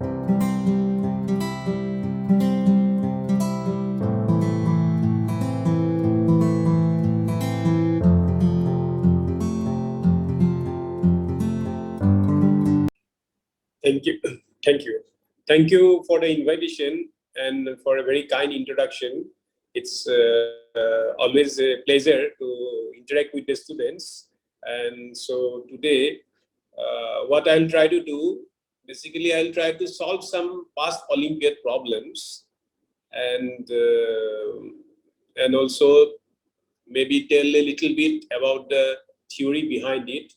Thank you. Thank you. Thank you for the invitation and for a very kind introduction. It's always a pleasure to interact with the students. And so today, what I'll try to do, basically I'll try to solve some past Olympiad problems and also maybe tell a little bit about the theory behind it.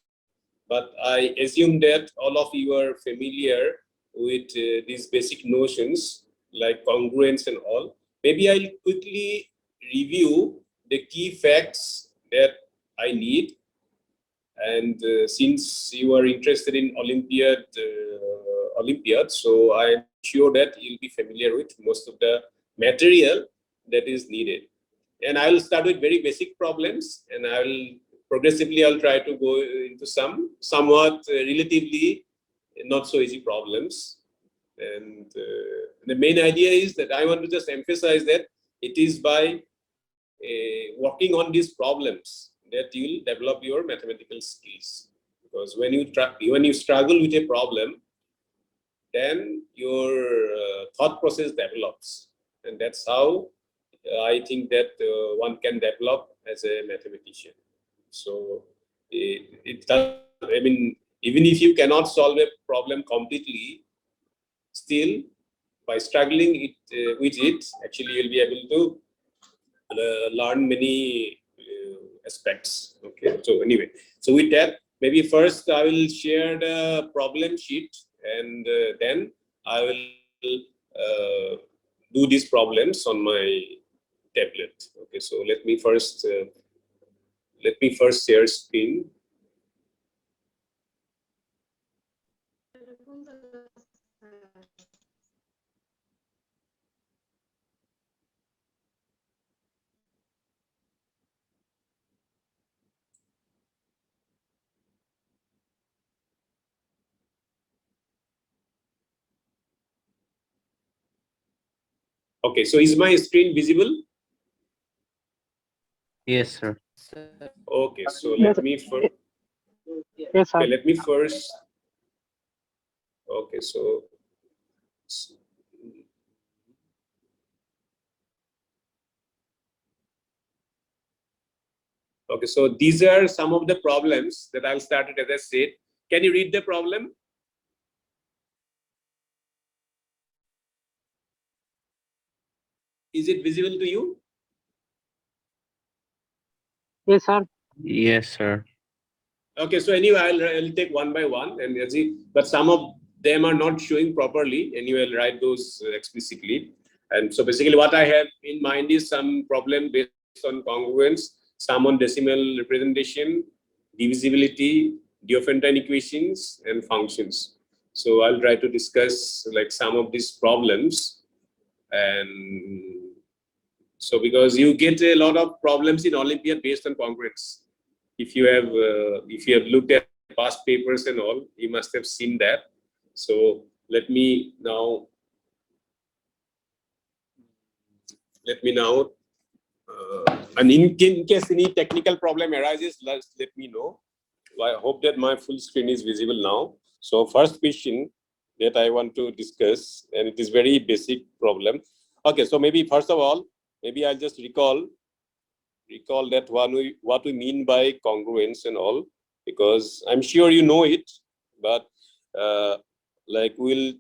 But I assume that all of you are familiar with these basic notions like congruence and all. Maybe I'll quickly review the key facts that I need. And since you are interested in Olympiad, so I'm sure that you'll be familiar with most of the material that is needed. And I will start with very basic problems, and progressively I'll try to go into some somewhat relatively not so easy problems. And the main idea is that I want to just emphasize that it is by working on these problems that you'll develop your mathematical skills. Because when you struggle with a problem, then your thought process develops, and that's how I think that one can develop as a mathematician. So I mean, even if you cannot solve a problem completely, still by struggling with it, actually you'll be able to learn many aspects. Okay. So anyway, so with that, maybe first I will share the problem sheet, and then I will do these problems on my tablet. Okay. So let me first share screen. Okay, so is my screen visible? Yes, sir. Okay, so let me first. Yes, sir. Okay, let me first. Okay, so. Okay, so these are some of the problems that I'll start it as I said. Can you read the problem? Is it visible to you? Yes, sir. Yes, sir. Okay, so anyway, I'll take one by one, and you'll see, but some of them are not showing properly. Anyway, I'll write those explicitly. And so basically what I have in mind is some problem based on congruence, some on decimal representation, divisibility, Diophantine equations, and functions. So I'll try to discuss like some of these problems. And so because you get a lot of problems in Olympiad based on congruence. If you have looked at past papers and all, you must have seen that. So let me now and in case any technical problem arises, let me know. I hope that my full screen is visible now. So first question that I want to discuss, and it is very basic problem. Okay, so maybe first of all, maybe I'll just recall that what we mean by congruence and all, because I'm sure you know it, but like we'll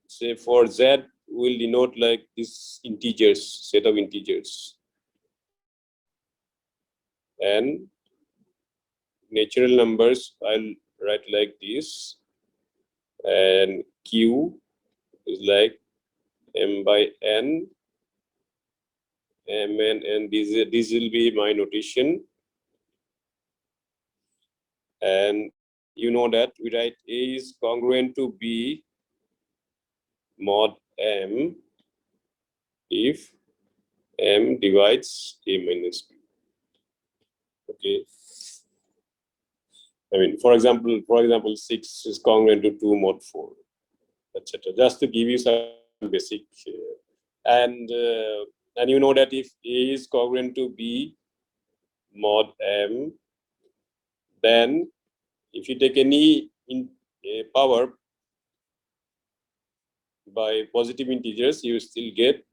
say for Z, we'll denote like this integers, set of integers, and natural numbers I'll write like this, and Q is like M by N, Mn, and this will be my notation. And you know that we write A is congruent to B mod M if M divides A minus B. Okay. I mean, for example, 6 is congruent to 2 mod 4. etc. Just to give you some basic, and you know that if A is congruent to B mod M, then if you take any power by positive integers, you still get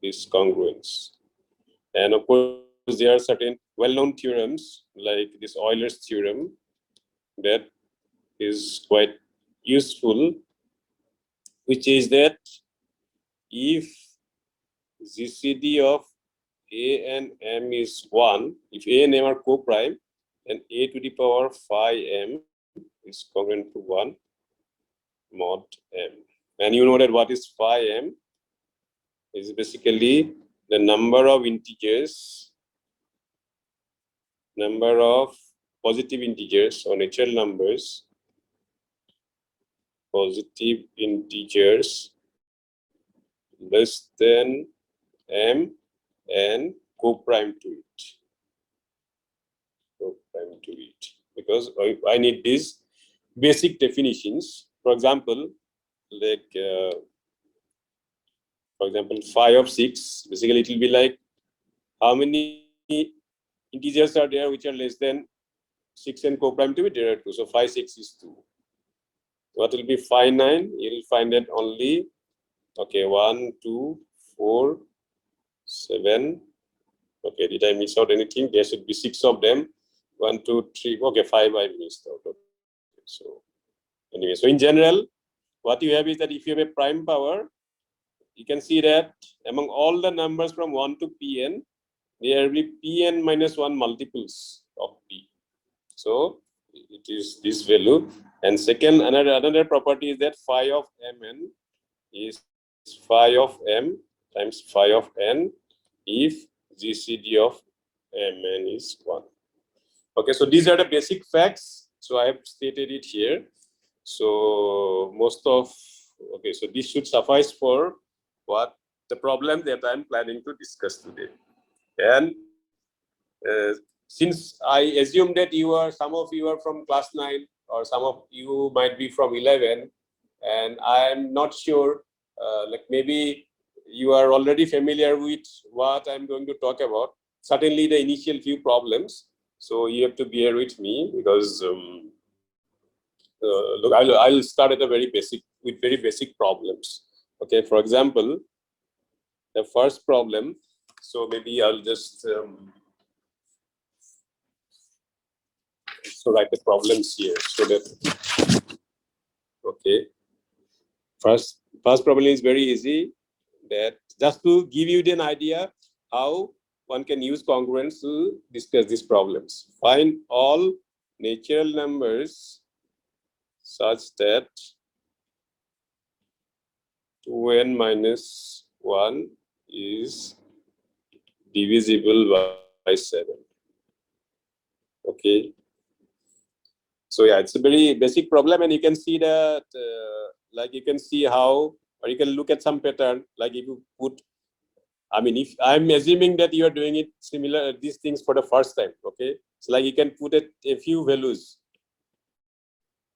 this congruence. And of course, there are certain well-known theorems like this Euler's theorem that is quite useful, which is that if GCD of A and M is 1, if A and M are co-prime, then A to the power phi M is congruent to 1 mod M. And you know that what is phi M is basically the number of integers, number of positive integers or natural numbers, positive integers less than M and co-prime to it. Co-prime to it. Because I need these basic definitions. For example, like phi of 6, basically it will be like how many integers are there which are less than 6 and co-prime to it? There are 2. So phi 6 is 2. What will be phi 9? You will find that only, okay, 1, 2, 4, 7. Okay, did I miss out anything? There should be 6 of them. 1, 2, 3. Okay, 5 I missed out. Okay. So anyway, so in general, what you have is that if you have a prime power, you can see that among all the numbers from 1 to Pn, there will be Pn minus 1 multiples of P. So it is this value. And second, another property is that phi of Mn is phi of M times phi of N if GCD of Mn is 1. Okay, so these are the basic facts. So I have stated it here. So okay, so this should suffice for what the problem that I'm planning to discuss today. And since I assume that some of you are from class 9 or some of you might be from 11, and I'm not sure, like maybe you are already familiar with what I'm going to talk about. Certainly the initial few problems. So you have to bear with me because look, I'll start at very basic problems. Okay, for example, the first problem. So maybe I'll just write the problems here so that, okay. First problem is very easy. That just to give you an idea how one can use congruence to discuss these problems. Find all natural numbers such that 2n minus 1 is divisible by 7. Okay. So yeah, it's a very basic problem, and you can see that, like you can see how, or you can look at some pattern. Like if you put, I mean, if I'm assuming that you are doing it similar these things for the first time. Okay, so like you can put a few values,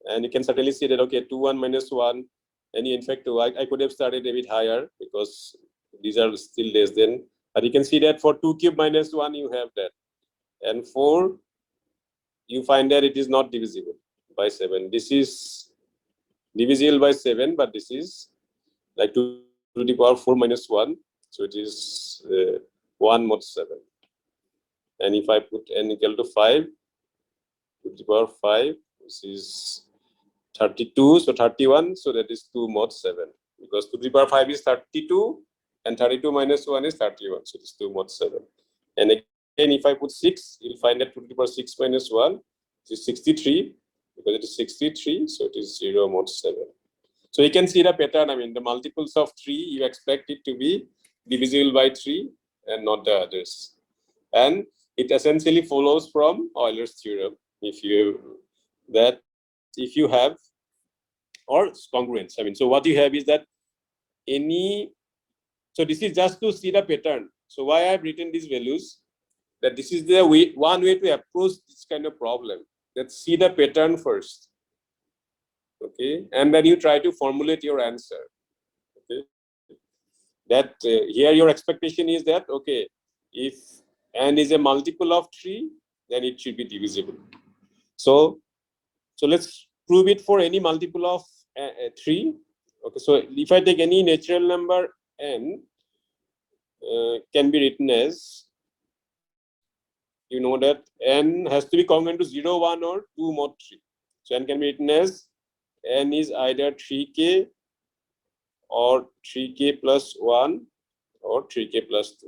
and you can certainly see that, okay, 2, 1 minus 1, and in fact, I could have started a bit higher because these are still less than. But you can see that for 2 cube minus 1, you have that, and 4. You find that it is not divisible by 7. This is divisible by 7, but this is like 2 to the power 4 minus 1. So it is 1 mod 7. And if I put n equal to 5, 2 to the power 5, this is 32, so 31, so that is 2 mod 7. Because 2 to the power 5 is 32, and 32 minus 1 is 31, so it is 2 mod 7. And again, if I put 6, you'll find that 2 to the power 6 minus 1 is 63, because it is 63, so it is 0 mod 7. So you can see the pattern. I mean, the multiples of 3, you expect it to be divisible by 3 and not the others. And it essentially follows from Euler's theorem. If you have, or congruence. I mean, so what you have is that so this is just to see the pattern. So why I've written these values, that this is the one way to approach this kind of problem. Let's see the pattern first. Okay, and then you try to formulate your answer. Okay, that here your expectation is that, okay, if n is a multiple of 3, then it should be divisible. So let's prove it for any multiple of 3. Okay, so if I take any natural number n, can be written as, you know that n has to be congruent to 0, 1 or 2 mod 3. So n can be written as n is either 3k or 3k plus 1 or 3k plus 2.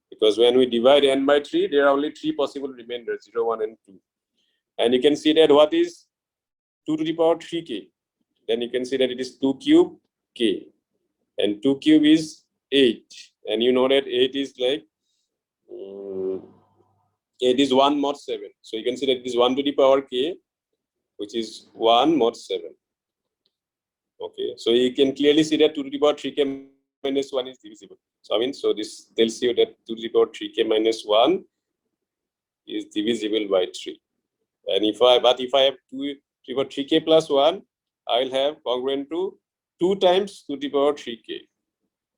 Because when we divide n by 3, there are only 3 possible remainders, 0, 1 and 2. And you can see that what is 2 to the power 3k? Then you can see that it is 2 cube k. And 2 cube is 8. And you know that 8 is like 8 is 1 mod 7. So you can see that it is 1 to the power k, which is 1 mod 7. Okay, so you can clearly see that 2 to the power 3k minus 1 is divisible. So I mean, so this tells you that 2 to the power 3k minus 1 is divisible by 3. And if I have 2 to the power 3k plus 1, I will have congruent to 2 times 2 to the power 3k,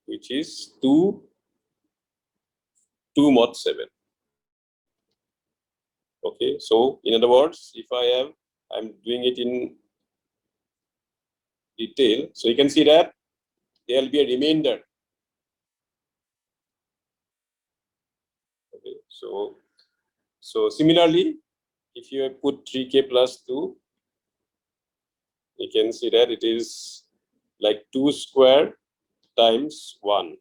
which is 2 mod 7. Okay, so in other words, if I'm doing it in detail, so you can see that there will be a remainder. Okay, so similarly, if you put 3k plus 2, you can see that it is like 2 square times 1,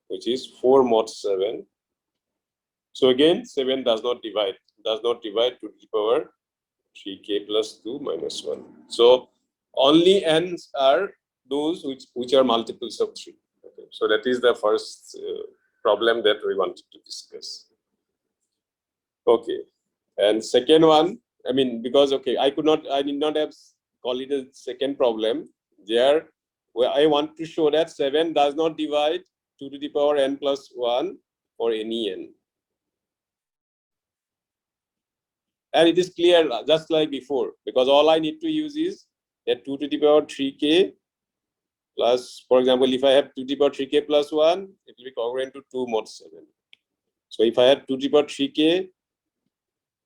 which is 4 mod 7. So again, 7 does not divide to the power 3k plus 2 minus 1. So only n's are those which are multiples of 3. Okay, so that is the first problem that we wanted to discuss. Okay, and second one, I mean, because okay, I did not have call it a second problem there, where I want to show that 7 does not divide 2 to the power n plus 1 for any n. And it is clear just like before, because all I need to use is that 2 to the power 3k plus, for example, if I have 2 to the power 3k plus 1, it will be congruent to 2 mod 7. So if I have 2 to the power 3k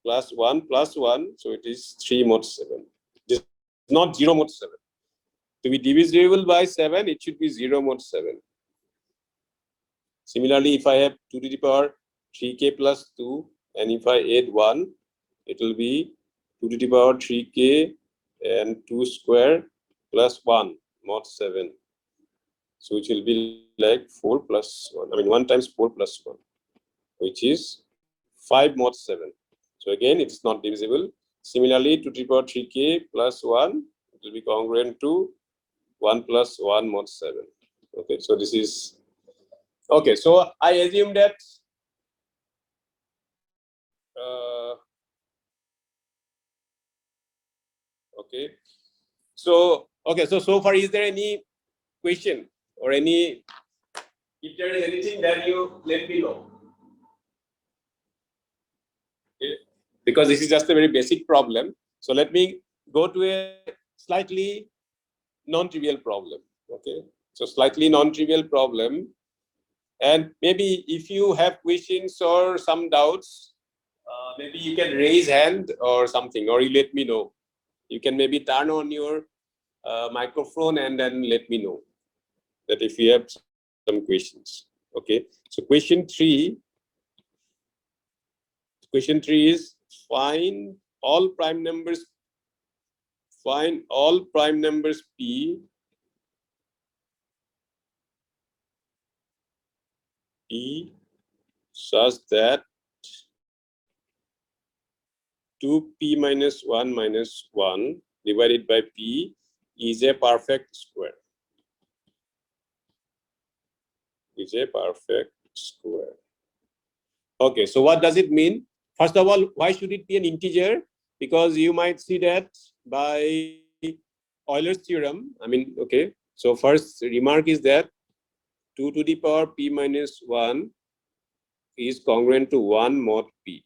plus 1, so it is 3 mod 7. It is not 0 mod 7. To be divisible by 7, it should be 0 mod 7. Similarly, if I have 2 to the power 3k plus 2, and if I add 1, it will be 2 to the power 3k and 2 square plus 1 mod 7. So it will be like 4 plus 1. I mean 1 times 4 plus 1, which is 5 mod 7. So again, it's not divisible. Similarly, 2 to the power 3k plus 1, it will be congruent to 1 plus 1 mod 7. Okay, so this is okay. So I assume that okay. So okay. So far, is there any question or any? If there is anything, then you let me know. Okay. Because this is just a very basic problem. So let me go to a slightly non-trivial problem. Okay. So slightly non-trivial problem. And maybe if you have questions or some doubts, maybe you can raise hand or something, or you let me know. You can maybe turn on your microphone and then let me know that if you have some questions. Okay. So question 3 is find all prime numbers p such that 2p minus 1 minus 1 divided by p is a perfect square. Okay, so what does it mean? First of all, why should it be an integer? Because you might see that by Euler's theorem. I mean, okay, so first remark is that 2 to the power p minus 1 is congruent to 1 mod p.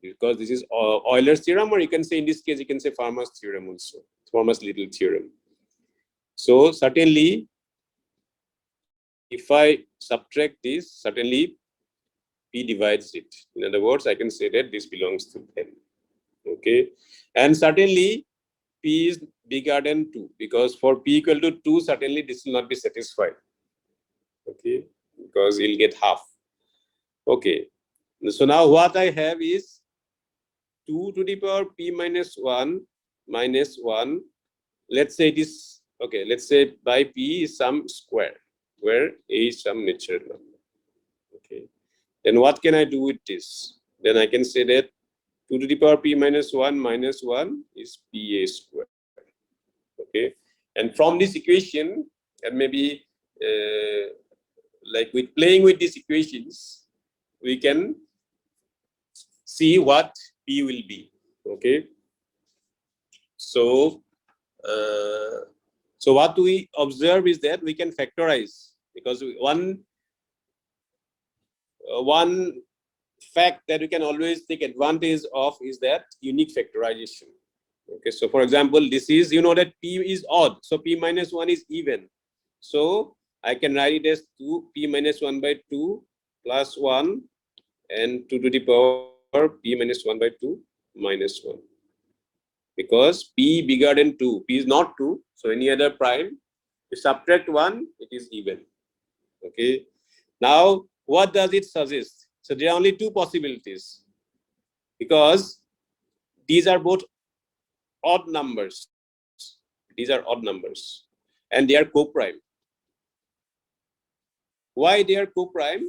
Because this is Euler's theorem, or you can say in this case, you can say Fermat's theorem also. famous little theorem. So certainly, if I subtract this, certainly P divides it. In other words, I can say that this belongs to N. Okay, and certainly P is bigger than 2, because for P equal to 2, certainly this will not be satisfied. Okay, because you'll get half. Okay, so now what I have is 2 to the power P minus 1 minus 1. Let's say this, okay, let's say by P is some square, where A is some natural number. Okay, then what can I do with this? Then I can say that 2 to the power P minus 1 is PA square. Okay, and from this equation, and maybe like with playing with these equations, we can see what P will be. Okay, so so what we observe is that we can factorize, because one fact that we can always take advantage of is that unique factorization. Okay, so for example, this is, you know that P is odd, so P minus 1 is even. So I can write it as 2 P minus 1 by 2 plus 1 and 2 to the power P minus 1 by 2 minus 1. Because P bigger than 2, P is not 2, so any other prime, you subtract 1, it is even. Okay, now what does it suggest? So there are only two possibilities, because these are both odd numbers. These are odd numbers, and they are co-prime. Why they are co-prime?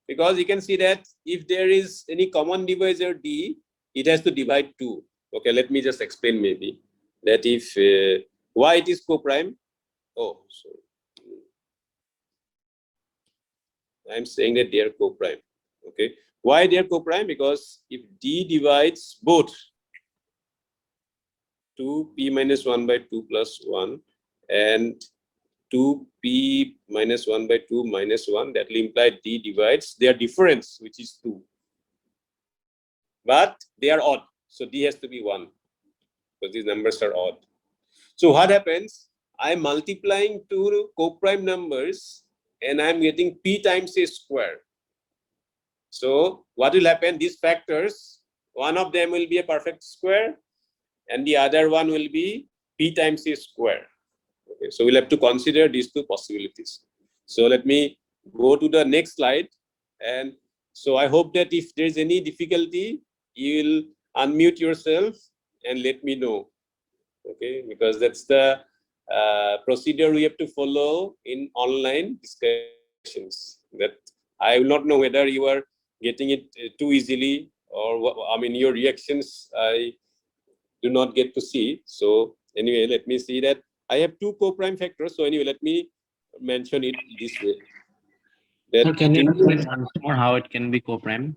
Because you can see that if there is any common divisor D, it has to divide 2. Okay, let me just explain maybe that if why it is co-prime. Oh, sorry. I'm saying that they are co-prime. Okay, why they are co-prime? Because if D divides both 2P minus 1 by 2 plus 1 and 2P minus 1 by 2 minus 1, that will imply D divides their difference, which is 2. But they are odd, so D has to be 1, because these numbers are odd. So what happens? I'm multiplying two co-prime numbers and I'm getting P times A square. So what will happen? These factors, one of them will be a perfect square and the other one will be P times A square. Okay, so we'll have to consider these two possibilities. So let me go to the next slide. And so I hope that if there's any difficulty, you will unmute yourself and let me know. Okay, because that's the procedure we have to follow in online discussions. That I will not know whether you are getting it too easily, or I mean your reactions I do not get to see. So anyway, let me see that I have two co-prime factors. So anyway, let me mention it this way. That Sir, can you explain once more how it can be co-prime?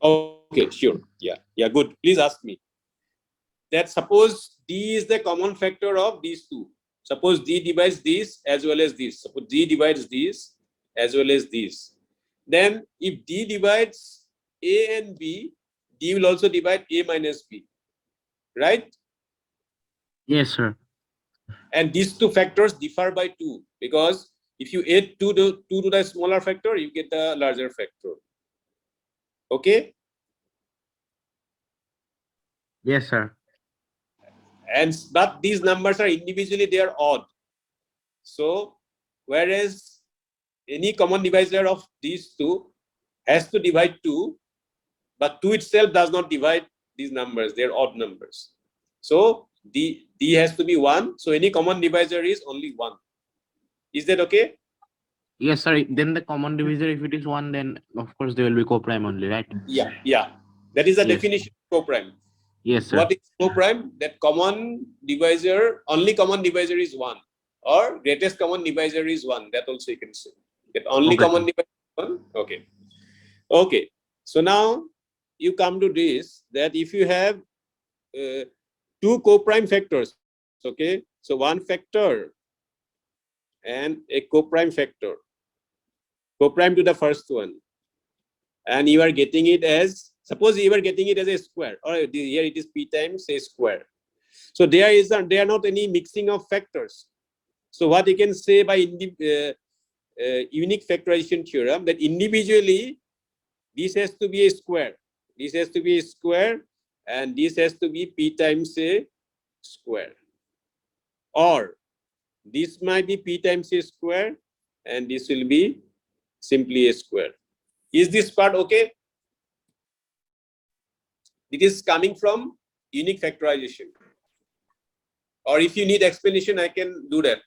Okay, sure. Yeah, good. Please ask me. That suppose D is the common factor of these two. Suppose D divides this as well as this. Suppose D divides this as well as this. Then if D divides A and B, D will also divide A minus B. Right? Yes, sir. And these two factors differ by 2, because if you add 2 to the smaller factor, you get the larger factor. Okay? Yes, sir. And but these numbers are individually, they are odd. So whereas any common divisor of these two has to divide 2, but 2 itself does not divide these numbers, they are odd numbers. So D has to be 1, so any common divisor is only 1. Is that okay? Yes, sir. Then the common divisor, if it is 1, then of course they will be co-prime only, right? Yeah. That is the Yes. definition of co-prime. Yes, sir. What is co-prime? That common divisor, only common divisor is 1, or greatest common divisor is 1. That also you can say. That only Okay, common sir. divisor is 1. Okay. Okay. So now you come to this, that if you have two co-prime factors, okay, so one factor and a co-prime factor, co-prime to the first one, and you are getting it as, suppose you are getting it as a square, or here it is P times a square. So there are not any mixing of factors. So what you can say by unique factorization theorem, that individually this has to be a square, this has to be a square, and this has to be p times a square, or this might be p times a square and this will be simply a square. Is this part okay? It is coming from unique factorization. Or if you need explanation, I can do that.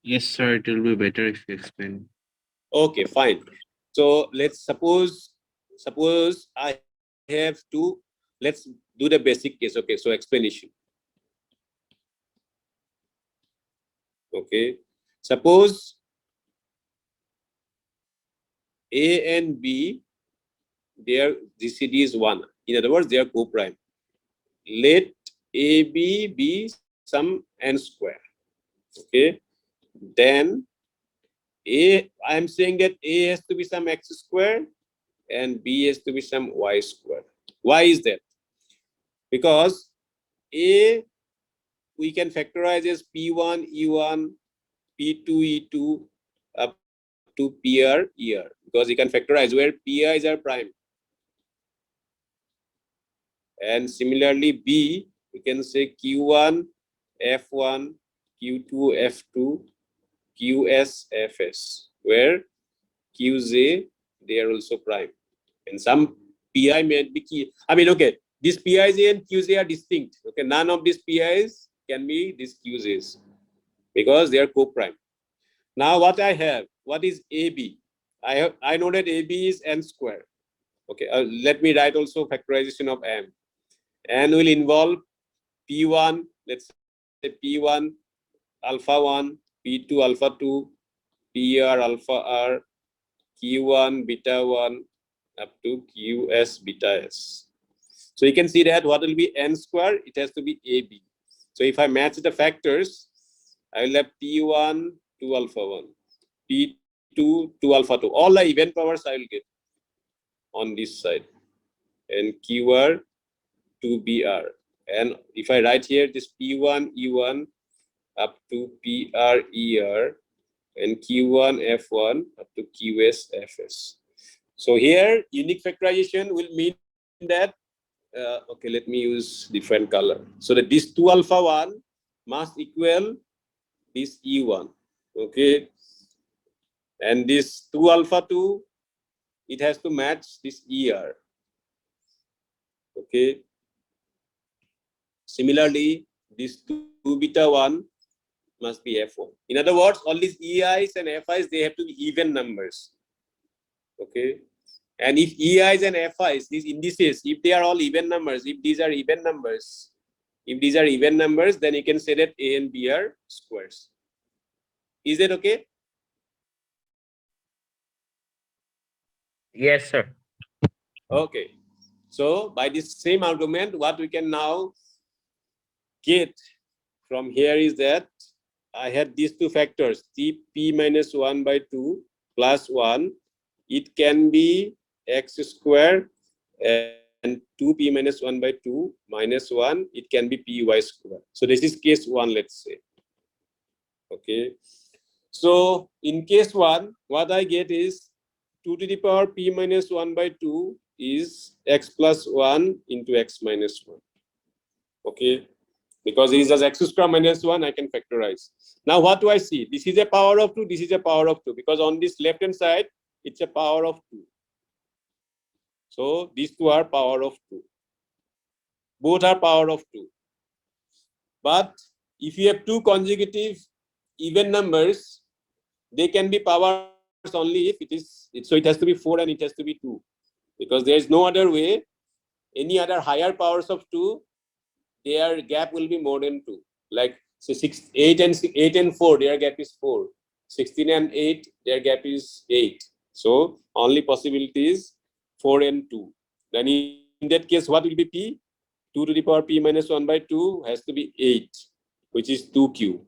Yes, sir. It will be better if you explain. Okay, fine. So let's suppose I have to, let's do the basic case. Okay, so explanation. Okay, suppose A and B, their GCD is 1. In other words, they are co-prime. Let AB be some n square. Okay, then I am saying that A has to be some x square and B has to be some y square. Why is that? Because A we can factorize as P1 E1, P2 E2 up to PR ER, because you can factorize where PI's are prime. And similarly B, we can say Q1 F1, Q2 F2, QS FS, where QJ they are also prime. And some PI may be key. I mean, okay, these PIs and QJ are distinct. Okay, none of these PIs can be these QJs because they are co-prime. Now what I have, what is AB? I know that AB is n square. Okay, let me write also factorization of m. N will involve P1, let's say P1 alpha 1, P2 alpha 2, PR alpha R, Q1 beta 1 up to QS beta S. So you can see that what will be n square, it has to be AB. So if I match the factors, I will have P1 2 alpha 1, P2 2 alpha 2. All the even powers I will get on this side. And QR 2BR. And if I write here this P1 E1 up to PR ER and Q1 F1 up to QS FS. So here unique factorization will mean that okay, let me use different color. So that this 2 alpha 1 must equal this E1. Okay. And this 2 alpha 2, it has to match this ER. Okay. Similarly, this 2 beta 1 must be F1. In other words, all these EIs and FIs, they have to be even numbers. Okay. And if EIs and FIs, these indices, if they are all even numbers, if these are even numbers, then you can say that A and B are squares. Is that okay? Yes, sir. Okay. So by this same argument, what we can now get from here is that I had these two factors, P minus 1 by 2 plus 1. It can be x square and 2p minus 1 by 2 minus 1. It can be py square. So this is case 1, let's say. Okay. So in case 1, what I get is 2 to the power p minus 1 by 2 is x plus 1 into x minus 1. Okay. Because it is as x square minus 1, I can factorize. Now what do I see? This is a power of 2, this is a power of 2. Because on this left hand side, it's a power of 2. So these two are power of 2. Both are power of 2. But if you have two consecutive even numbers, they can be powers only if it is, so it has to be 4 and it has to be 2. Because there is no other way, any other higher powers of 2, their gap will be more than 2. Like say 8 and 4, their gap is 4. 16 and 8, their gap is 8. So only possibility is 4 and 2. Then in that case, what will be p? 2 to the power p minus 1 by 2 has to be 8, which is 2q.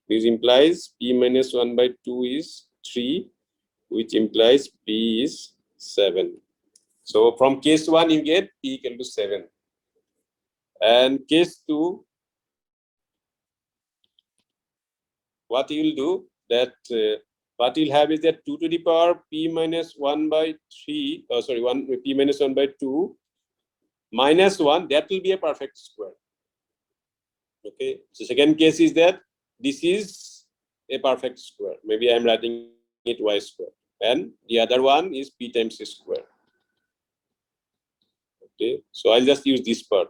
This implies p minus 1 by 2 is 3, which implies p is 7. So from case 1, you get p equal to 7. And case 2, what you will do that what you'll have is that 2 to the power p minus 1 by 3, sorry, 1 p minus 1 by 2 minus 1, that will be a perfect square. Okay, so second case is that this is a perfect square. Maybe I'm writing it y square, and the other one is p times c square. Okay, so I'll just use this part.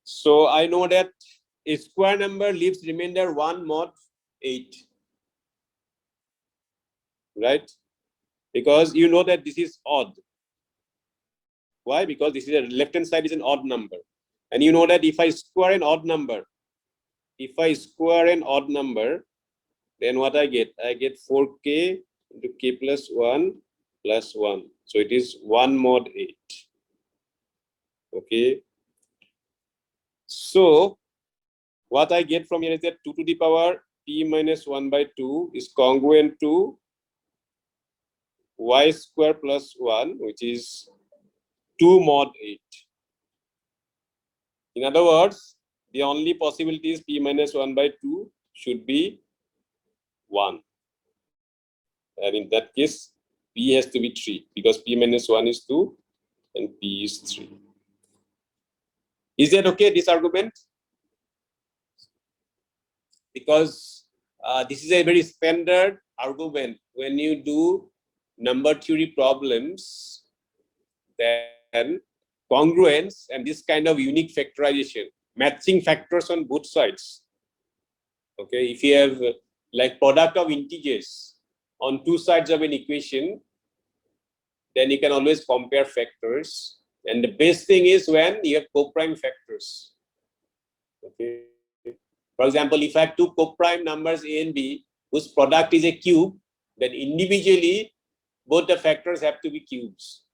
So I know that a square number leaves remainder 1 mod 8, right? Because you know that this is odd. Why? Because this is a left hand side is an odd number, and you know that if I square an odd number, then what I get? I get 4k into k plus 1 plus 1. So it is 1 mod 8. Okay. So what I get from here is that 2 to the power p minus 1 by 2 is congruent to y square plus 1, which is 2 mod 8. In other words, the only possibility is p minus 1 by 2 should be 1. And in that case, p has to be 3 because p minus 1 is 2 and p is 3. Is that okay, this argument? Because this is a very standard argument when you do number theory problems, then congruence and this kind of unique factorization, matching factors on both sides. Okay, if you have like product of integers on two sides of an equation, then you can always compare factors. And the best thing is when you have co-prime factors. Okay. For example, if I have two co-prime numbers a and b whose product is a cube, then individually both the factors have to be cubes,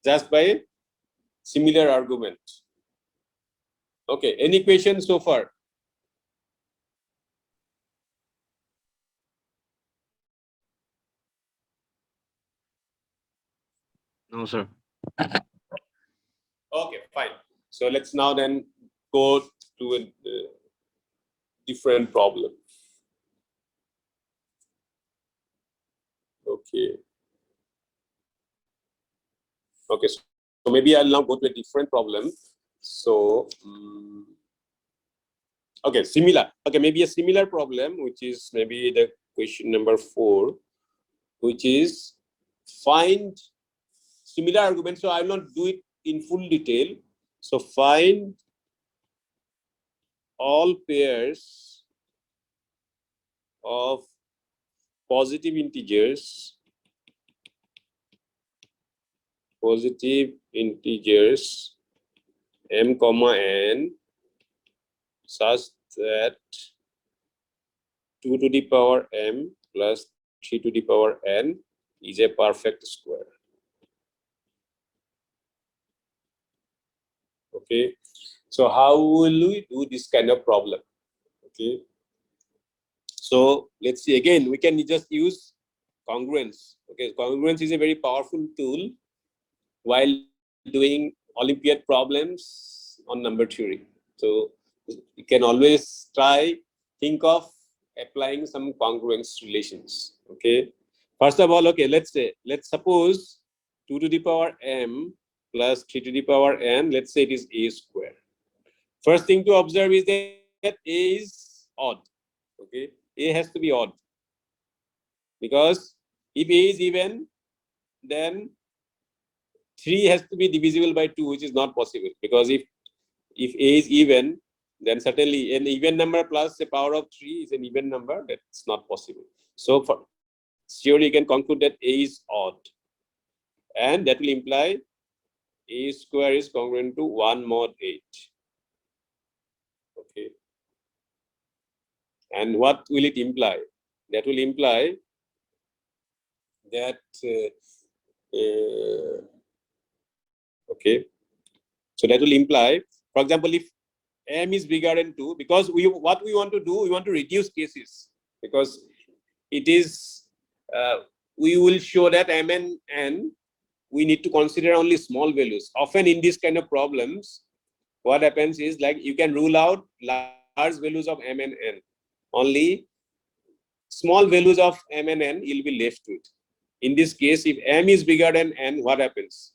just by similar argument. Okay, any questions so far? No, sir. Okay, fine. So let's now then go to a different problem. Okay. Okay, so maybe I'll now go to a different problem. So, okay, similar. Okay, maybe a similar problem, which is maybe the question number 4, which is find similar argument. So I will not do it in full detail. So find all pairs of positive integers m comma n such that 2 to the power m plus 3 to the power n is a perfect square. Okay, so how will we do this kind of problem? Okay, so let's see, again we can just use congruence. Okay, congruence is a very powerful tool while doing Olympiad problems on number theory. So you can always think of applying some congruence relations. Okay, first of all, okay, let's suppose 2 to the power m plus 3 to the power n, let's say it is a square. First thing to observe is that a is odd. Okay, a has to be odd, because if a is even, then 3 has to be divisible by 2, which is not possible, because if a is even, then certainly an even number plus a power of 3 is an even number. That's not possible. So for sure you can conclude that a is odd, and that will imply a square is congruent to 1 mod 8. Okay, and what will it imply? That will imply that okay, so that will imply, for example, if m is bigger than 2, because what we want to do, we want to reduce cases, because it is we will show that m and n we need to consider only small values. Often in this kind of problems, what happens is like you can rule out large values of m and n. Only small values of m and n you'll be left with. In this case, if m is bigger than n, what happens?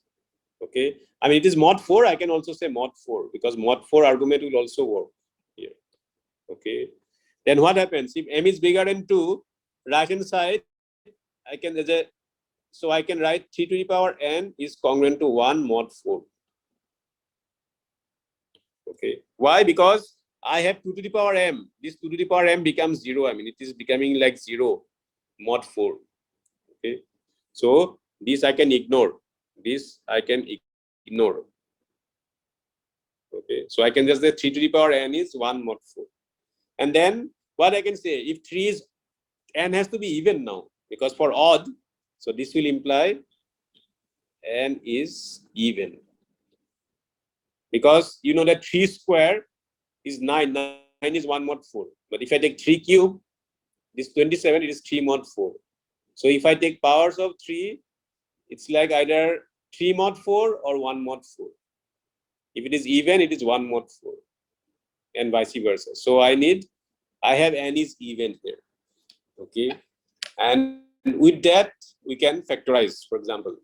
Okay, I mean, it is mod 4. I can also say mod 4 because mod 4 argument will also work here. Okay, then what happens if m is bigger than 2? Right hand side, I can so I can write 3 to the power n is congruent to 1 mod 4. Okay, why? Because I have 2 to the power m. This 2 to the power m becomes 0. I mean, it is becoming like 0 mod 4. Okay, so this I can ignore. This I can ignore. Okay, so I can just say 3 to the power n is 1 mod 4. And then what I can say, if 3 is, n has to be even now, because for odd, so this will imply n is even. Because you know that 3 square is 9, 9 is 1 mod 4. But if I take 3 cube, this 27, it is 3 mod 4. So if I take powers of 3, it's like either 3 mod 4 or 1 mod 4. If it is even, it is 1 mod 4 and vice versa. So I have n is even here. Okay, and with that we can factorize, for example.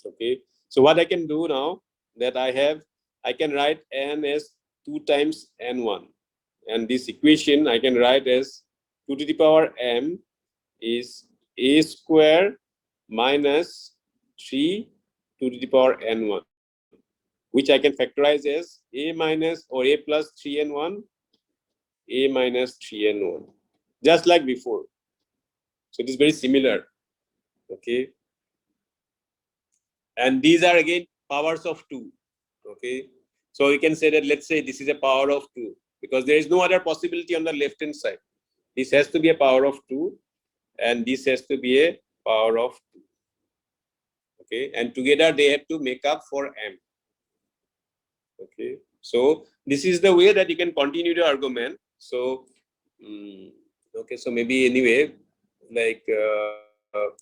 Okay, so what I can do now that I can write n as 2 times n1, and this equation I can write as 2 to the power m is a square minus 3 to the power n1, which I can factorize as a minus or a plus 3n1, a minus 3n1, just like before. So it is very similar. Okay, and these are again powers of 2. Okay, so you can say that, let's say this is a power of 2, because there is no other possibility on the left hand side. This has to be a power of 2 and this has to be a power of 2. Okay, and together they have to make up for m. Okay, so this is the way that you can continue the argument. So okay, so maybe anyway, like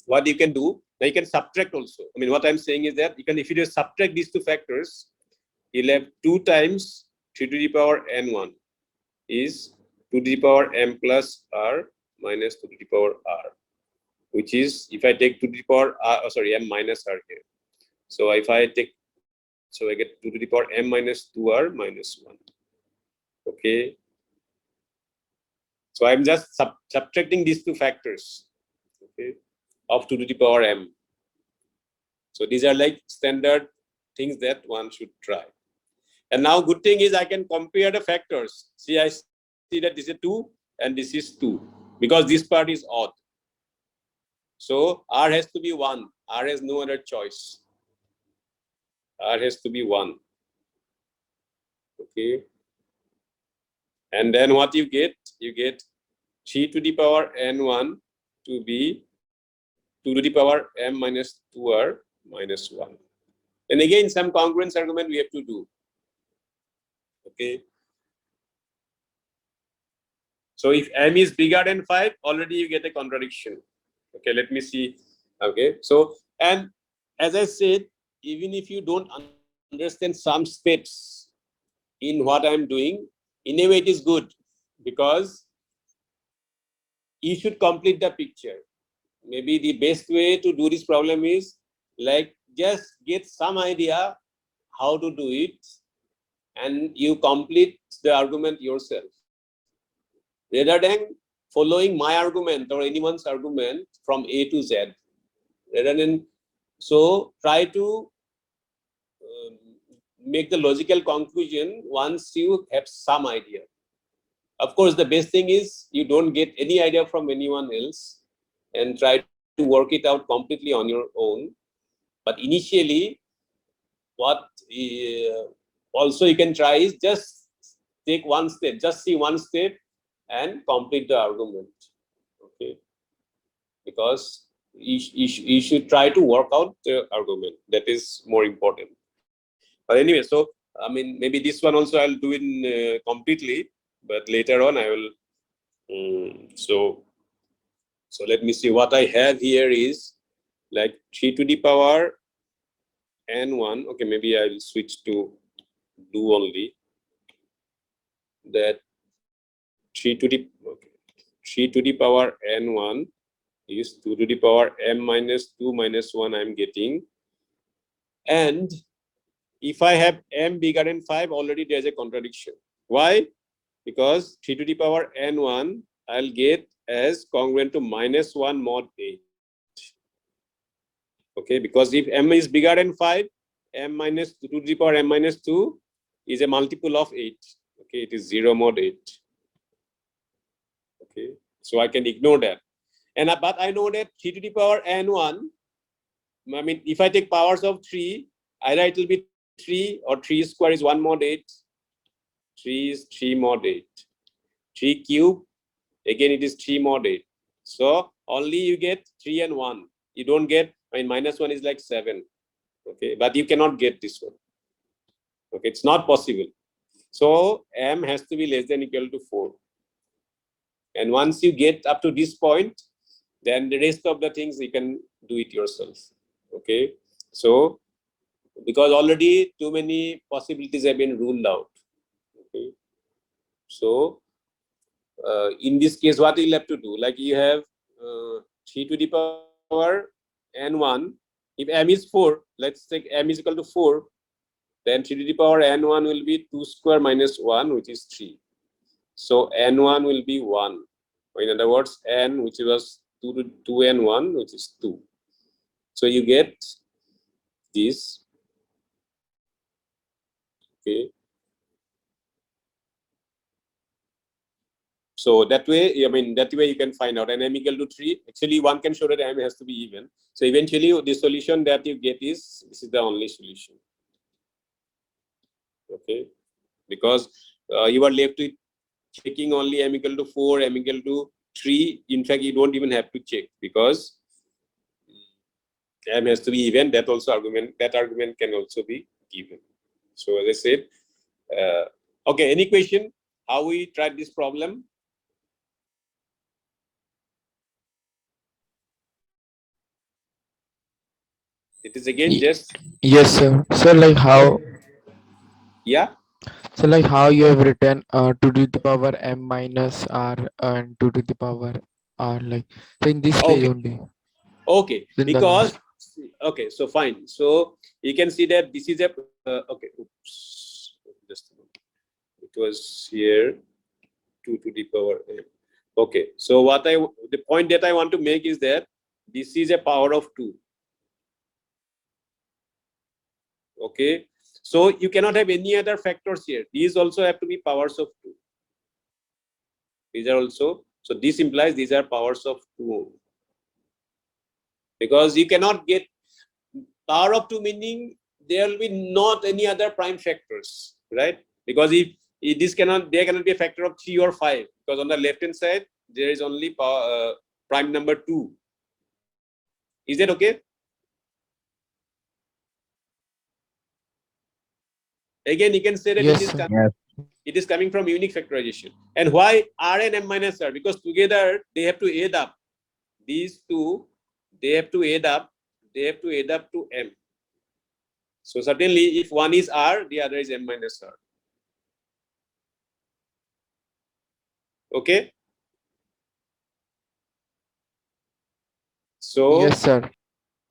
what you can do, now you can subtract also. I mean, what I'm saying is that you can, if you just subtract these two factors, you'll have 2 times 3 to the power n1 is 2 to the power m plus r minus 2 to the power r, which is, if I take 2 to the power m minus r here. So if I take, so I get 2 to the power m minus 2r minus 1. Okay, so I'm just subtracting these two factors, okay, of 2 to the power m. So these are like standard things that one should try. And now good thing is I can compare the factors. See, I see that this is 2 and this is 2, because this part is odd. So r has to be 1. R has no other choice. R has to be 1. Okay. And then what you get 3 to the power n1 to be 2 to the power m minus 2r minus 1. And again, some congruence argument we have to do. Okay. So if m is bigger than 5, already you get a contradiction. Okay, let me see. Okay, so, and as I said, even if you don't understand some steps in what I'm doing, in a way it is good, because you should complete the picture. Maybe the best way to do this problem is like just get some idea how to do it and you complete the argument yourself, rather than following my argument or anyone's argument from A to Z. Rather than, so try to make the logical conclusion once you have some idea. Of course, the best thing is you don't get any idea from anyone else and try to work it out completely on your own. But initially, what also you can try is just take one step, just see one step and complete the argument. Okay, because you should try to work out the argument. That is more important. But anyway, so I mean, maybe this one also I'll do it completely, but later on I will. So let me see. What I have here is like 3 to the power n1, okay, maybe I will switch to do only that 3 to the power n1 is 2 to the power m minus 2 minus 1 I'm getting. And if I have m bigger than 5, already there's a contradiction. Why? Because 3 to the power n1 I'll get as congruent to minus 1 mod 8. Okay, because if m is bigger than 5, m minus 2 to the power m minus 2 is a multiple of 8. Okay, it is 0 mod 8. Okay, so I can ignore that. And but I know that 3 to the power n1, I mean, if I take powers of 3, either it will be 3 or 3 square is 1 mod 8. 3 is 3 mod 8. 3 cube, again it is 3 mod 8. So only you get 3 and 1. You don't get, I mean, minus 1 is like 7. Okay, but you cannot get this one. Okay, it's not possible. So m has to be less than or equal to 4. And once you get up to this point, then the rest of the things you can do it yourself. Okay, so because already too many possibilities have been ruled out. Okay, so in this case, what you'll have to do, like you have 3 to the power n1. If m is 4, let's take m is equal to 4, then 3 to the power n1 will be 2 square minus 1, which is 3. So n1 will be 1. Or in other words, n, which was 2 and 1, which is 2. So you get this. Okay. So that way, I mean, that way you can find out. And m equal to 3. Actually, one can show that m has to be even. So eventually, the solution that you get is, this is the only solution. Okay. Because you are left with checking only m equal to 4, m equal to 3. In fact, you don't even have to check because m has to be even. That argument can also be given. So as I said, okay, any question how we tried this problem? It is again just, Yes, sir. So like how, yeah. so like how you have written 2 to the power m minus r and 2 to the power r, like so in this way Okay, only. okay, In the because last. okay, so fine. So you can see that this is a okay. Oops, just a moment. It was here 2 to the power m. Okay, so the point that I want to make is that this is a power of 2. Okay, so you cannot have any other factors here. These also have to be powers of 2. These are also, so this implies these are powers of 2, because you cannot get power of 2, meaning there will be not any other prime factors, right? Because if this cannot, there cannot be a factor of 3 or 5, because on the left hand side there is only prime number 2. Is that okay? Again, you can say that Yes, sir. it is coming from unique factorization. And why r and m minus r? Because together they have to add up. These two, they have to add up. They have to add up to m. So certainly, if one is r, the other is m minus r. Okay. So Yes, sir.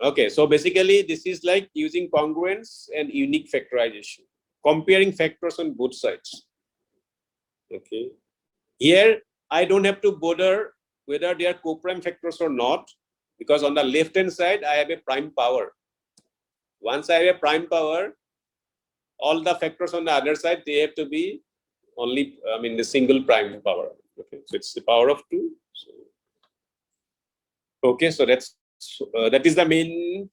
okay, so basically this is like using congruence and unique factorization, comparing factors on both sides. Okay, here I don't have to bother whether they are co-prime factors or not, because on the left hand side I have a prime power. Once I have a prime power, all the factors on the other side, they have to be only, I mean, the single prime power. Okay, so it's the power of 2. So, okay, so that is the main.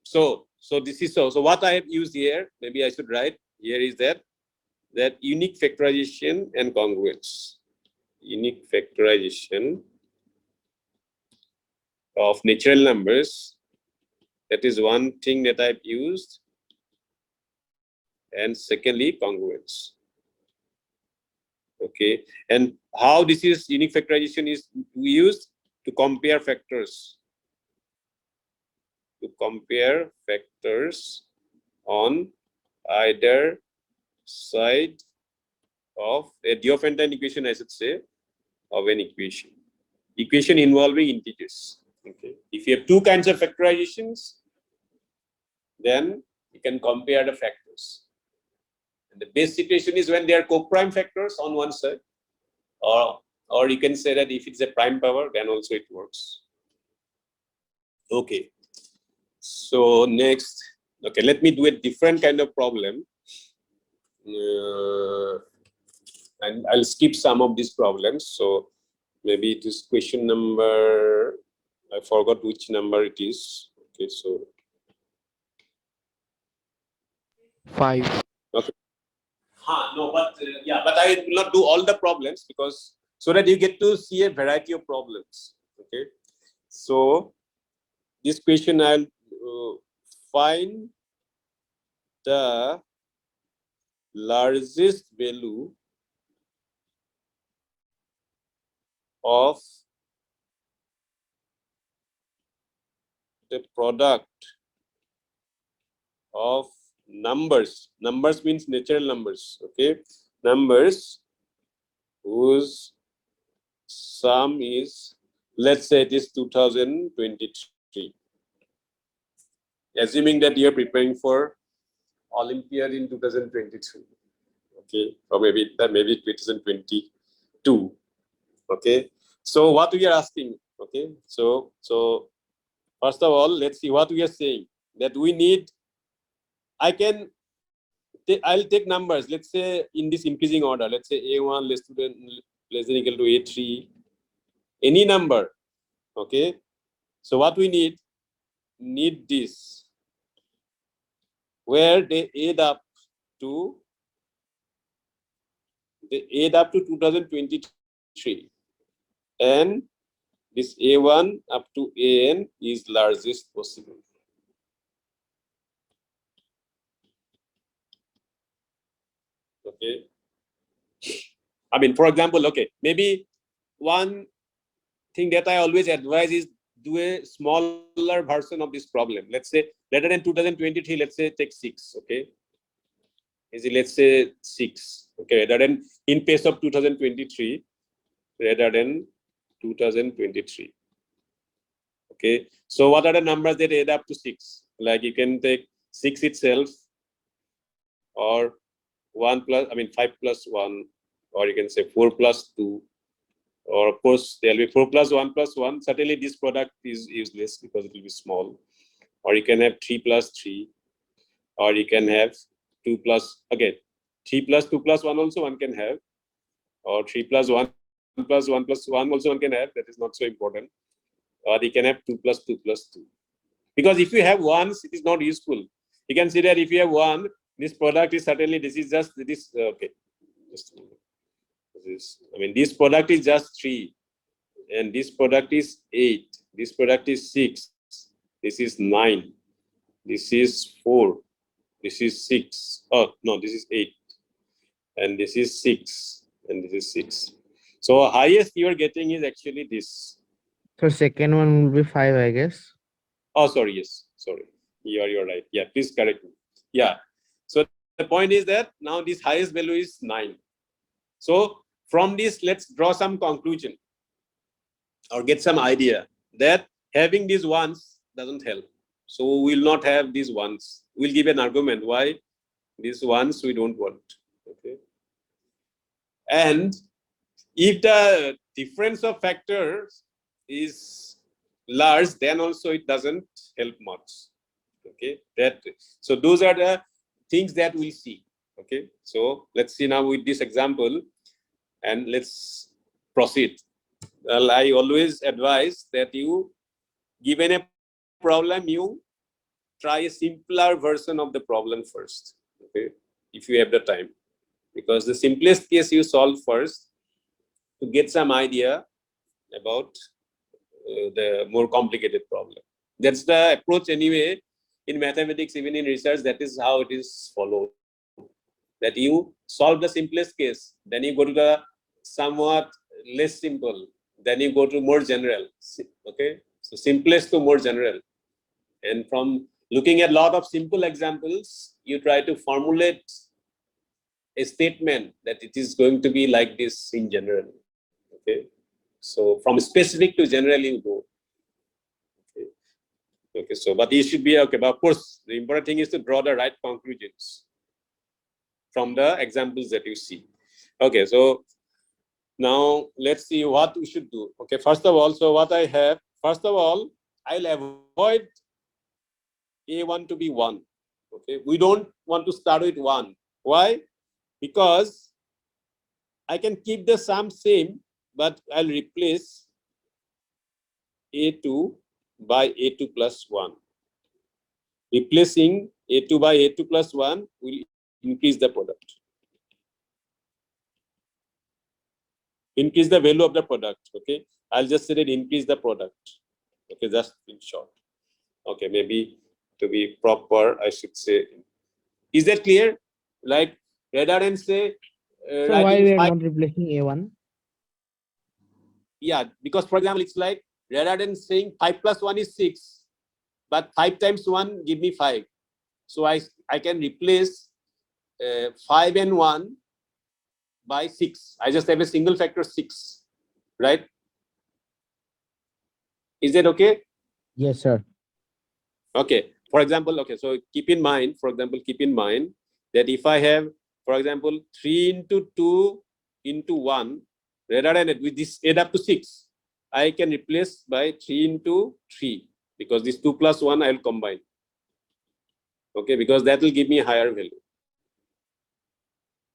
So this is so what I have used here, maybe I should write here, is that unique factorization and congruence. Unique factorization of natural numbers, that is one thing that I've used. And secondly, congruence. Okay, and how this is unique factorization is we use to compare factors. To compare factors on either side of a Diophantine equation, I should say, of an equation involving integers. Okay. If you have two kinds of factorizations, then you can compare the factors. And the best situation is when they are co-prime factors on one side, or you can say that if it's a prime power, then also it works. Okay. So next, okay, let me do a different kind of problem. And I'll skip some of these problems. So maybe it is question number, I forgot which number it is. Okay, so 5. okay. No, but yeah, but I will not do all the problems because so that you get to see a variety of problems. Okay, so this question I'll find the largest value of the product of numbers. Numbers means natural numbers. Okay, numbers whose sum is, let's say it is 2023. Assuming that you are preparing for Olympiad in 2023. Okay, or maybe 2022. Okay, so what we are asking. Okay, so first of all, let's see what we are saying, that we need, I'll take numbers, let's say in this increasing order, let's say A1 less than equal to A3, any number. Okay, so what we need this, where they add up to 2023, and this A1 up to AN is largest possible. Okay, I mean, for example, okay, maybe one thing that I always advise is do a smaller version of this problem. Let's say rather than 2023, let's say take 6. Okay, is it, let's say 6. Okay, rather than in place of 2023, rather than 2023. Okay, so what are the numbers that add up to 6? Like you can take 6 itself, or 5 plus 1, or you can say 4 plus 2, or of course there will be 4 plus 1 plus 1. Certainly this product is useless because it will be small. Or you can have 3 plus 3, or you can have 2 plus, again 3 plus 2 plus 1 also one can have, or 3 plus 1 plus 1 plus 1 also one can have. That is not so important. Or you can have 2 plus 2 plus 2. Because if you have ones, it is not useful. You can see that if you have 1, this product is certainly, this is just this. Okay, just a moment. This product is just 3, and this product is 8. This product is 6. This is 9. This is 4. This is 6. Oh no, this is 8, and this is 6, and this is 6. So highest you are getting is actually this. So second one will be 5, I guess. Oh, sorry. Yes, sorry. You're right. Yeah, please correct me. Yeah. So the point is that now this highest value is 9. So from this, let's draw some conclusion or get some idea that having these ones doesn't help. So we will not have these ones. We'll give an argument why these ones we don't want. Okay. And if the difference of factors is large, then also it doesn't help much. Okay, so those are the things that we see. Okay, so let's see now with this example, and let's proceed. Well, I always advise that you, given a problem, you try a simpler version of the problem first. Okay, if you have the time, because the simplest case you solve first to get some idea about the more complicated problem. That's the approach anyway in mathematics, even in research. That is how it is followed. That you solve the simplest case, then you go to the somewhat less simple, then you go to more general. Okay, so simplest to more general, and from looking at a lot of simple examples, you try to formulate a statement that it is going to be like this in general. Okay, so from specific to general you go. Okay, okay, so but you should be okay. But of course, the important thing is to draw the right conclusions from the examples that you see. Okay, so now let's see what we should do. Okay, first of all, so what I have, first of all, I'll avoid A1 to be 1. Okay, we don't want to start with 1. Why? Because I can keep the sum same, but I'll replace A2 by A2 plus 1. Replacing A2 by A2 plus 1 will increase the product. Increase the value of the product. Okay, I'll just say that increase the product. Okay, just in short. Okay, maybe to be proper, I should say. Is that clear? Like rather than say. So why we are not replacing A1? Yeah, because for example, it's like rather than saying 5 plus 1 is 6, but 5 times 1 give me 5. So I can replace 5 and 1 by 6. I just have a single factor 6, right? Is that okay? Yes, sir. Okay. For example, okay, so keep in mind, for example, keep in mind that if I have, for example, 3 into 2 into 1, rather than with this add up to 6, I can replace by 3 into 3, because this 2 plus 1 I will combine. Okay, because that will give me a higher value.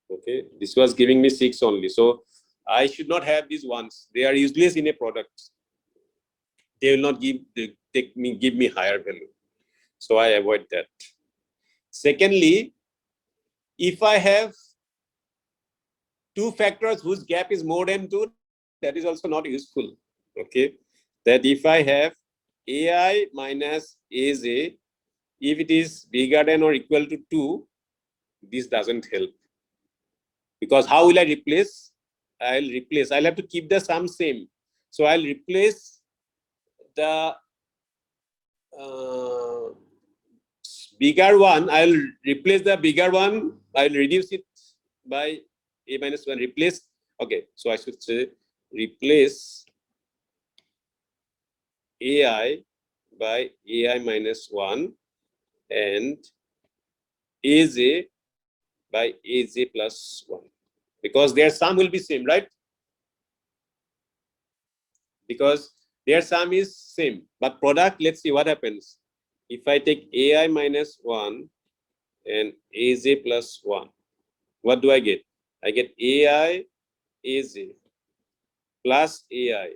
Okay, this was giving me 6 only. So I should not have these ones. They are useless in a product. They will not give me higher value. So I avoid that. Secondly, if I have two factors whose gap is more than 2, that is also not useful. Okay, that if I have AI minus AZ, if it is bigger than or equal to 2, this doesn't help. Because how will I replace? I'll have to keep the sum same. So I'll replace the bigger one. I'll replace the bigger one. I'll reduce it by A minus 1. Replace. Okay, so I should say replace AI by AI minus 1 and AZ by AZ plus 1. Because their sum will be same, right? Because their sum is same. But product, let's see what happens. If I take AI minus 1 and AZ plus 1, what do I get? I get AI AZ plus AI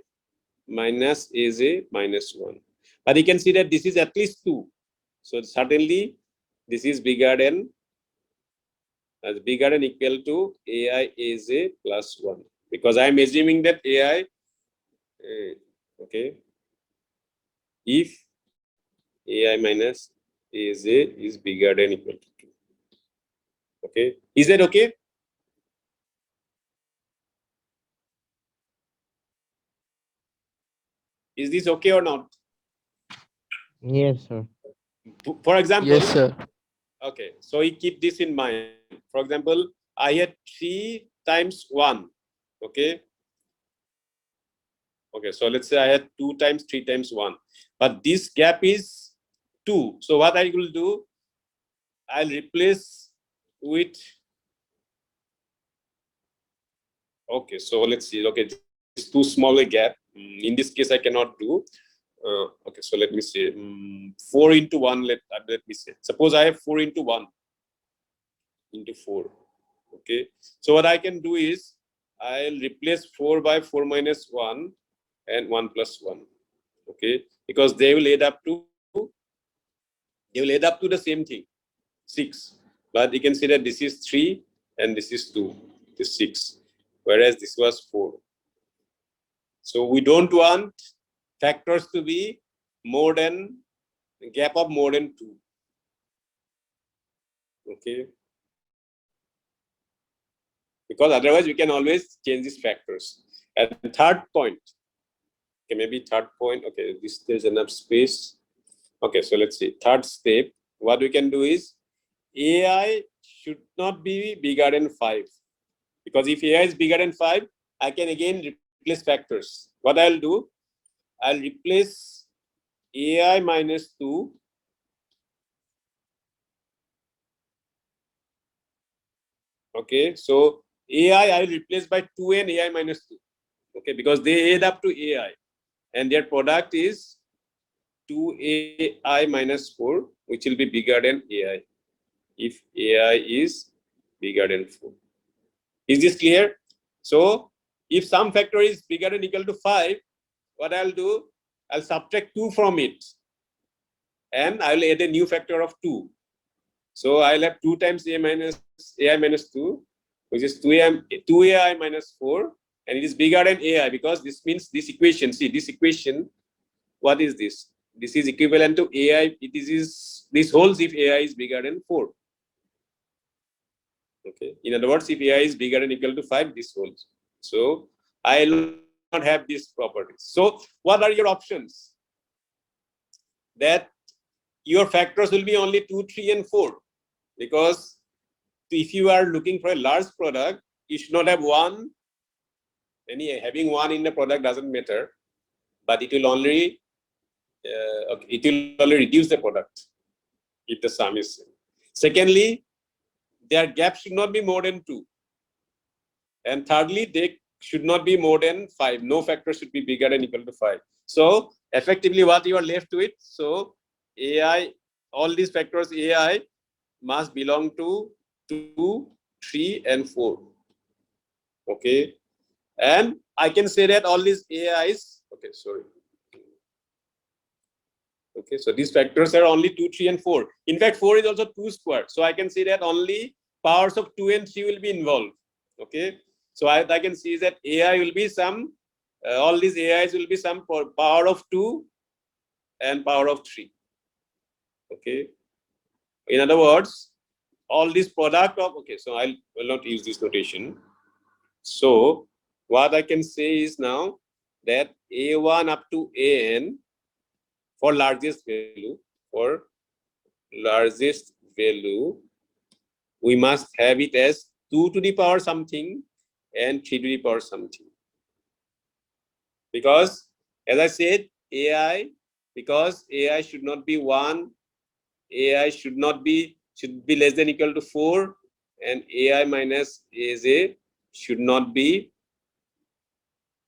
minus AZ minus 1. But you can see that this is at least 2. So certainly this is bigger than equal to AI AZ plus 1. Because I am assuming that AI, okay, if AI minus AZ is bigger than equal to 2. Okay, is that okay? Is this okay or not? Yes, sir. For example, Yes, sir. okay, so we keep this in mind. For example, I had 3 times 1. Okay. Okay, so let's say I had 2 times 3 times 1. But this gap is 2. So what I will do, I'll replace with, okay, so let's see. Okay, it's too small a gap. In this case, I cannot do. Okay, so let me say 4 into 1. Let me say. Suppose I have 4 into 1 into 4. Okay, so what I can do is I'll replace 4 by 4 minus 1 and 1 plus 1. Okay, because they will add up to the same thing, 6. But you can see that this is 3 and this is 2, this is 6, whereas this was 4. So we don't want factors to be more than gap of more than 2. Okay, because otherwise we can always change these factors. And third point, okay, maybe third point. Okay, there's enough space. Okay, so let's see. Third step, what we can do is AI should not be bigger than 5. Because if AI is bigger than 5, I can again replace factors. What I'll do, I'll replace AI minus 2 . Okay, so AI I will replace by 2 and AI minus 2. Okay, because they add up to AI and their product is 2AI minus 4, which will be bigger than AI if AI is bigger than 4. Is this clear? So if some factor is bigger than equal to 5, what I'll do, I'll subtract 2 from it and I'll add a new factor of 2. So I'll have 2 times AI minus 2, which is 2AI minus 4, and it is bigger than AI because this means this equation, see this equation, what is this? This is equivalent to AI, this holds if AI is bigger than 4. Okay, in other words, if AI is bigger than equal to 5, this holds. So I will not have these properties. So what are your options? That your factors will be only 2, 3, and 4. Because if you are looking for a large product, you should not have one. Having one in the product doesn't matter, but it will only reduce the product if the sum is same. Secondly, their gap should not be more than 2. And thirdly, they should not be more than 5. No factor should be bigger than equal to 5. So effectively, what you are left with, so AI, all these factors AI must belong to 2, 3, and 4. Okay, and I can say that all these AIs. Okay, sorry. Okay, so these factors are only 2, 3, and 4. In fact, 4 is also 2 squared. So I can say that only powers of 2 and 3 will be involved. Okay, so I can see that AI will be some, all these AIs will be some power of 2 and power of 3. Okay, in other words, all this product of, okay, so I will not use this notation. So what I can say is now that A1 up to AN for largest value, we must have it as 2 to the power something and 3 to the power something. Because as I said, because AI should not be 1, AI should be less than equal to 4, and AI minus AJ should not be,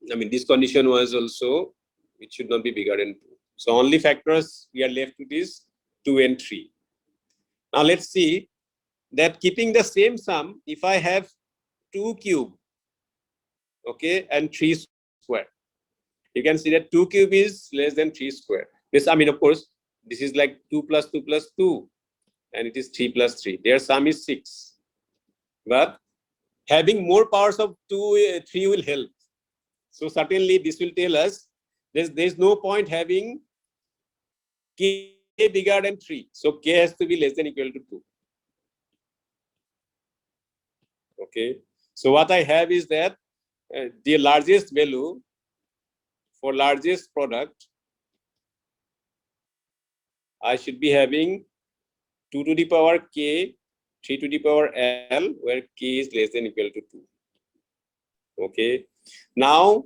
this condition was also, it should not be bigger than 2. So only factors we are left with is 2 and 3. Now let's see that keeping the same sum, if I have 2 cube, okay, and 3 square, you can see that 2 cube is less than 3 square. This, of course, this is like 2 plus 2 plus 2, and it is 3 plus 3. Their sum is 6. But having more powers of 2, 3 will help. So certainly this will tell us there's no point having k bigger than 3. So k has to be less than equal to 2. Okay. So what I have is that the largest value for largest product, I should be having 2 to the power k, 3 to the power l, where k is less than equal to 2. Okay. Now,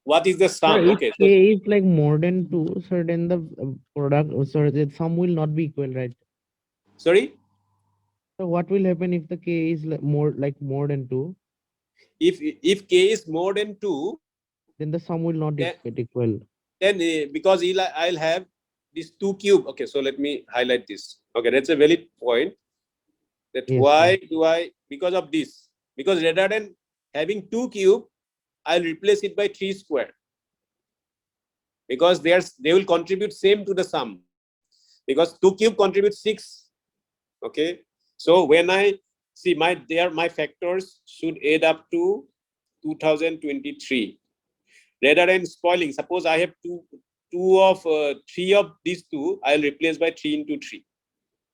what is the sum? Sir, if okay. K is like more than 2, so then the product, sorry, the sum will not be equal, right? Sorry? So what will happen if the K is more than 2? If k is more than 2, Then the sum will not get equal. Then because I'll have this 2 cube. Okay, so let me highlight this. Okay, that's a valid point. That Yes, why sir. do I, because of this, because rather than having 2 cube, I'll replace it by 3 square. Because they will contribute same to the sum. Because 2 cube contributes 6. Okay, so when I see my factors should add up to 2023. Rather than spoiling, suppose I have three of these 2, I'll replace by 3 into 3.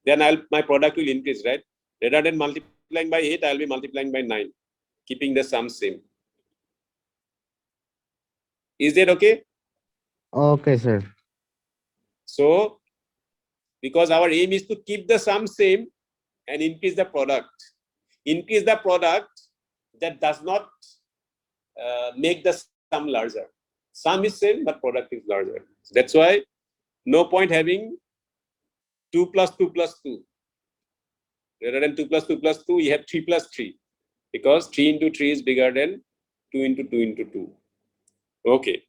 Then my product will increase, right? Rather than multiplying by 8, I'll be multiplying by 9, keeping the sum same. Is that okay? Okay, sir. So because our aim is to keep the sum same and increase the product. Increase the product that does not make the sum larger. Sum is same, but product is larger. So that's why no point having 2 plus 2 plus 2. Rather than 2 plus 2 plus 2, we have 3 plus 3. Because 3 into 3 is bigger than 2 into 2 into 2. Okay.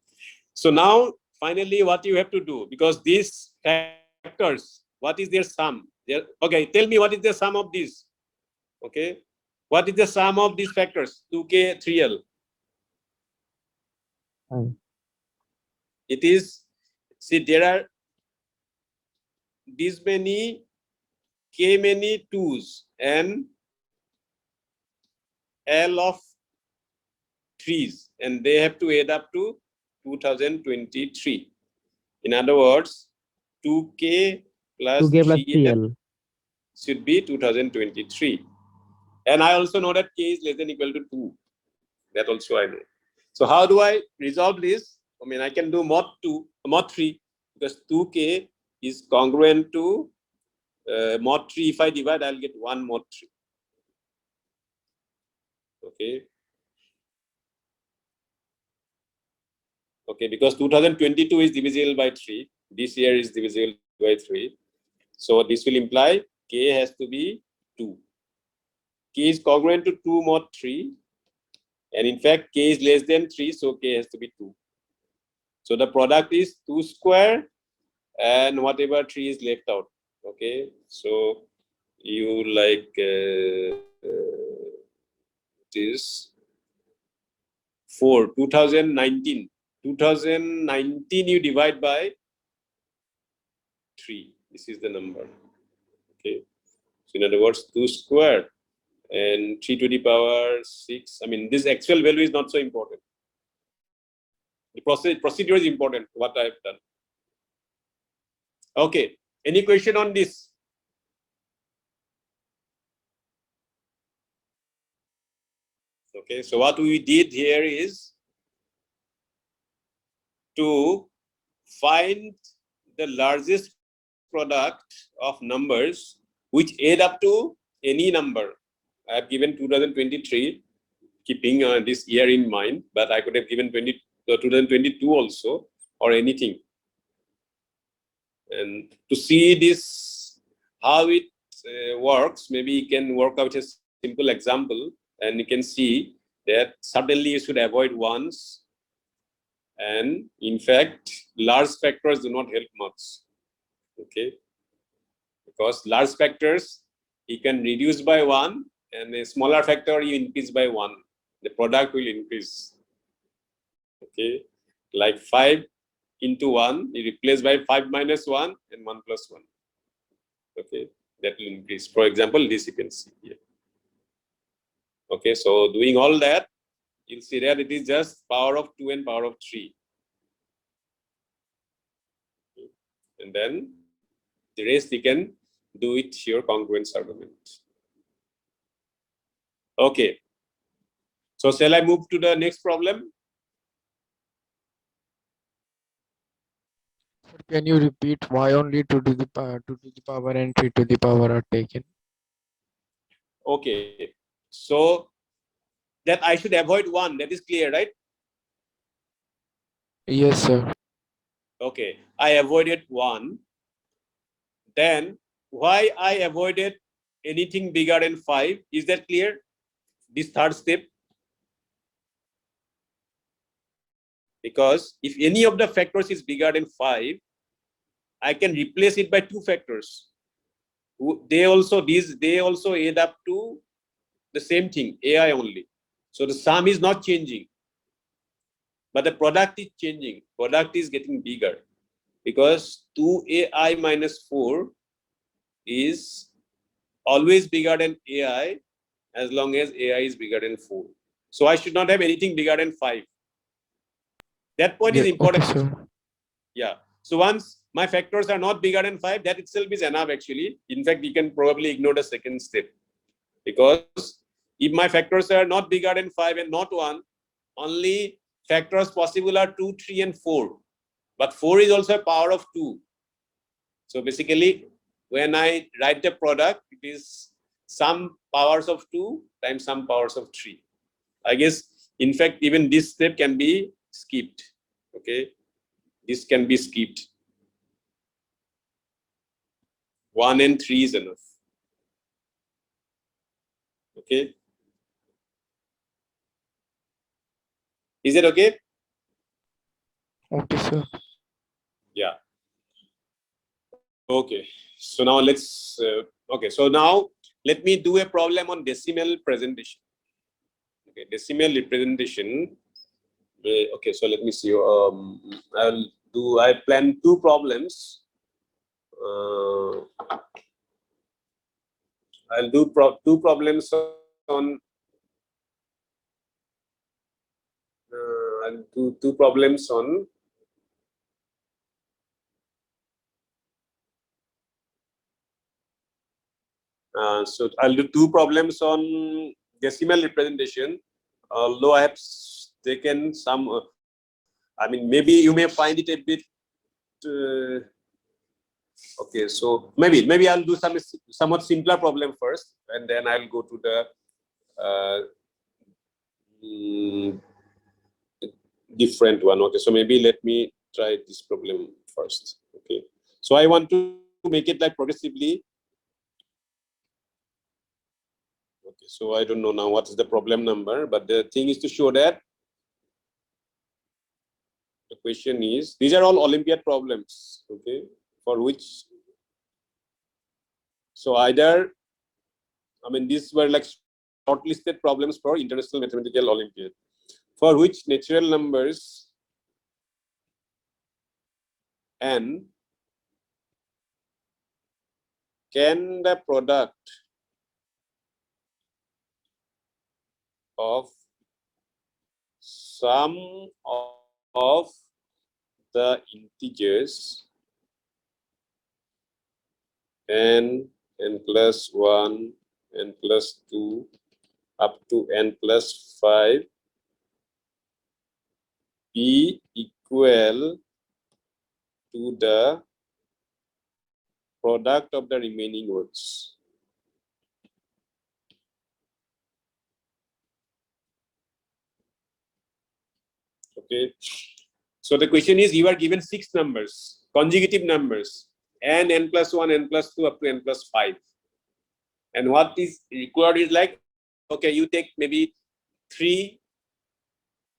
So now, finally, what you have to do, because these factors, what is their sum? Okay, tell me what is the sum of these? Okay. What is the sum of these factors? 2k, 3l. It is, see, there are these many, k many 2's and l of 3's, and they have to add up to 2023. In other words, 2k plus 3l should be 2023. And I also know that k is less than or equal to 2. That also I know. So how do I resolve this? I mean, I can do mod 2, mod 3, because 2k is congruent to mod 3. If I divide, I'll get 1 mod 3. Okay. Okay, because 2022 is divisible by 3. This year is divisible by 3. So this will imply k has to be 2. K is congruent to 2 mod 3. And in fact, k is less than 3, so k has to be 2. So the product is 2 square and whatever 3 is left out. Okay, so you like it is 4, 2019. 2019 you divide by 3. This is the number. Okay, so in other words, 2 square and 3 to the power 6. I mean, this actual value is not so important. The procedure is important, what I have done. Okay, any question on this? Okay, so what we did here is to find the largest product of numbers which add up to any number. I have given 2023, keeping this year in mind, but I could have given 2022 also, or anything. And to see this, how it works, maybe you can work out a simple example, and you can see that suddenly you should avoid ones. And in fact, large factors do not help much. Okay, because large factors you can reduce by 1, and a smaller factor you increase by 1. The product will increase. Okay, like 5 into 1, you replace by 5 minus 1 and 1 plus 1. Okay, that will increase. For example, this you can see here. Okay, so doing all that, you'll see that it is just power of 2 and power of 3. Okay. And then the rest you can do it here, congruence argument. Okay, so shall I move to the next problem? Can you repeat why only 2 to the power and 3 to the power are taken? Okay, so that I should avoid 1, that is clear, right? Yes, sir. Okay, I avoided 1. Then why I avoided anything bigger than 5? Is that clear? This third step. Because if any of the factors is bigger than 5, I can replace it by 2 factors. They also add up to the same thing, AI only. So the sum is not changing, but the product is changing. Product is getting bigger because 2AI minus 4 is always bigger than AI as long as AI is bigger than 4. So I should not have anything bigger than 5. That point is important. Okay, sir. Yeah. So once my factors are not bigger than 5, that itself is enough actually. In fact, you can probably ignore the second step. Because if my factors are not bigger than 5 and not 1, only factors possible are 2, 3, and 4. But 4 is also a power of 2. So basically, when I write the product, it is some powers of 2 times some powers of 3. I guess, in fact, even this step can be skipped. Okay, this can be skipped. 1 and 3 is enough. Okay, is it okay? Okay, sir. Yeah. Okay, so now let's okay, so now let me do a problem on decimal presentation. Okay, decimal representation. Okay, so let me see. I plan 2 problems. I'll do 2 problems on. I'll do 2 problems on. So I'll do 2 problems on decimal representation. Although I have taken some, I mean, maybe you may find it a bit. Okay, so maybe I'll do some somewhat simpler problem first, and then I'll go to the different one. Okay, so maybe let me try this problem first. Okay, so I want to make it like progressively. Okay, so I don't know now what is the problem number, but the thing is to show that the question is, these are all Olympiad problems, okay, for which, so either, I mean, these were like shortlisted problems for International Mathematical Olympiad, for which natural numbers n can the product of sum of the integers n plus 1, n plus 2, up to n plus 5 be equal to the product of the remaining words. Okay, so the question is, you are given 6 numbers, conjugative numbers, n plus 1, n plus 2, up to n plus 5, and what is required is like, okay, you take maybe 3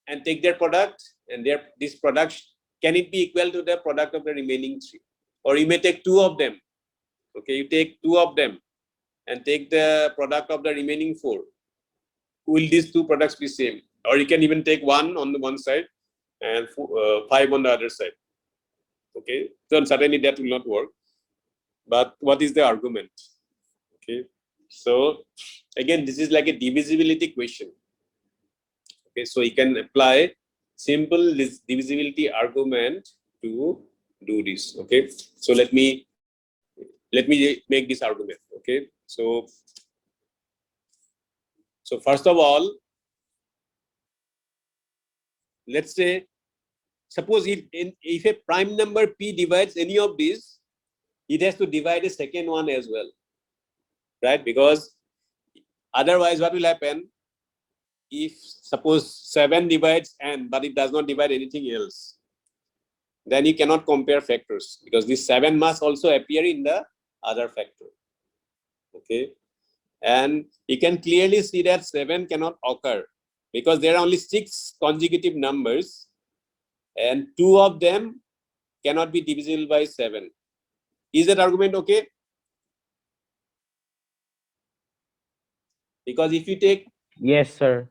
and take their product, and this product, can it be equal to the product of the remaining 3? Or you may take 2 of them. Okay, you take 2 of them and take the product of the remaining 4. Will these 2 products be same? Or you can even take 1 on the one side and 5 on the other side. Okay, so certainly that will not work. But what is the argument? Okay, so again, this is like a divisibility question. Okay, so you can apply simple divisibility argument to do this. Okay, so let me make this argument. Okay, so first of all, let's say, suppose if a prime number p divides any of these, it has to divide a second one as well, right? Because otherwise what will happen, if suppose 7 divides n but it does not divide anything else, then you cannot compare factors, because this 7 must also appear in the other factor. Okay, and you can clearly see that 7 cannot occur because there are only 6 conjugative numbers and 2 of them cannot be divisible by 7. Is that argument okay? Because if you take, Yes, sir.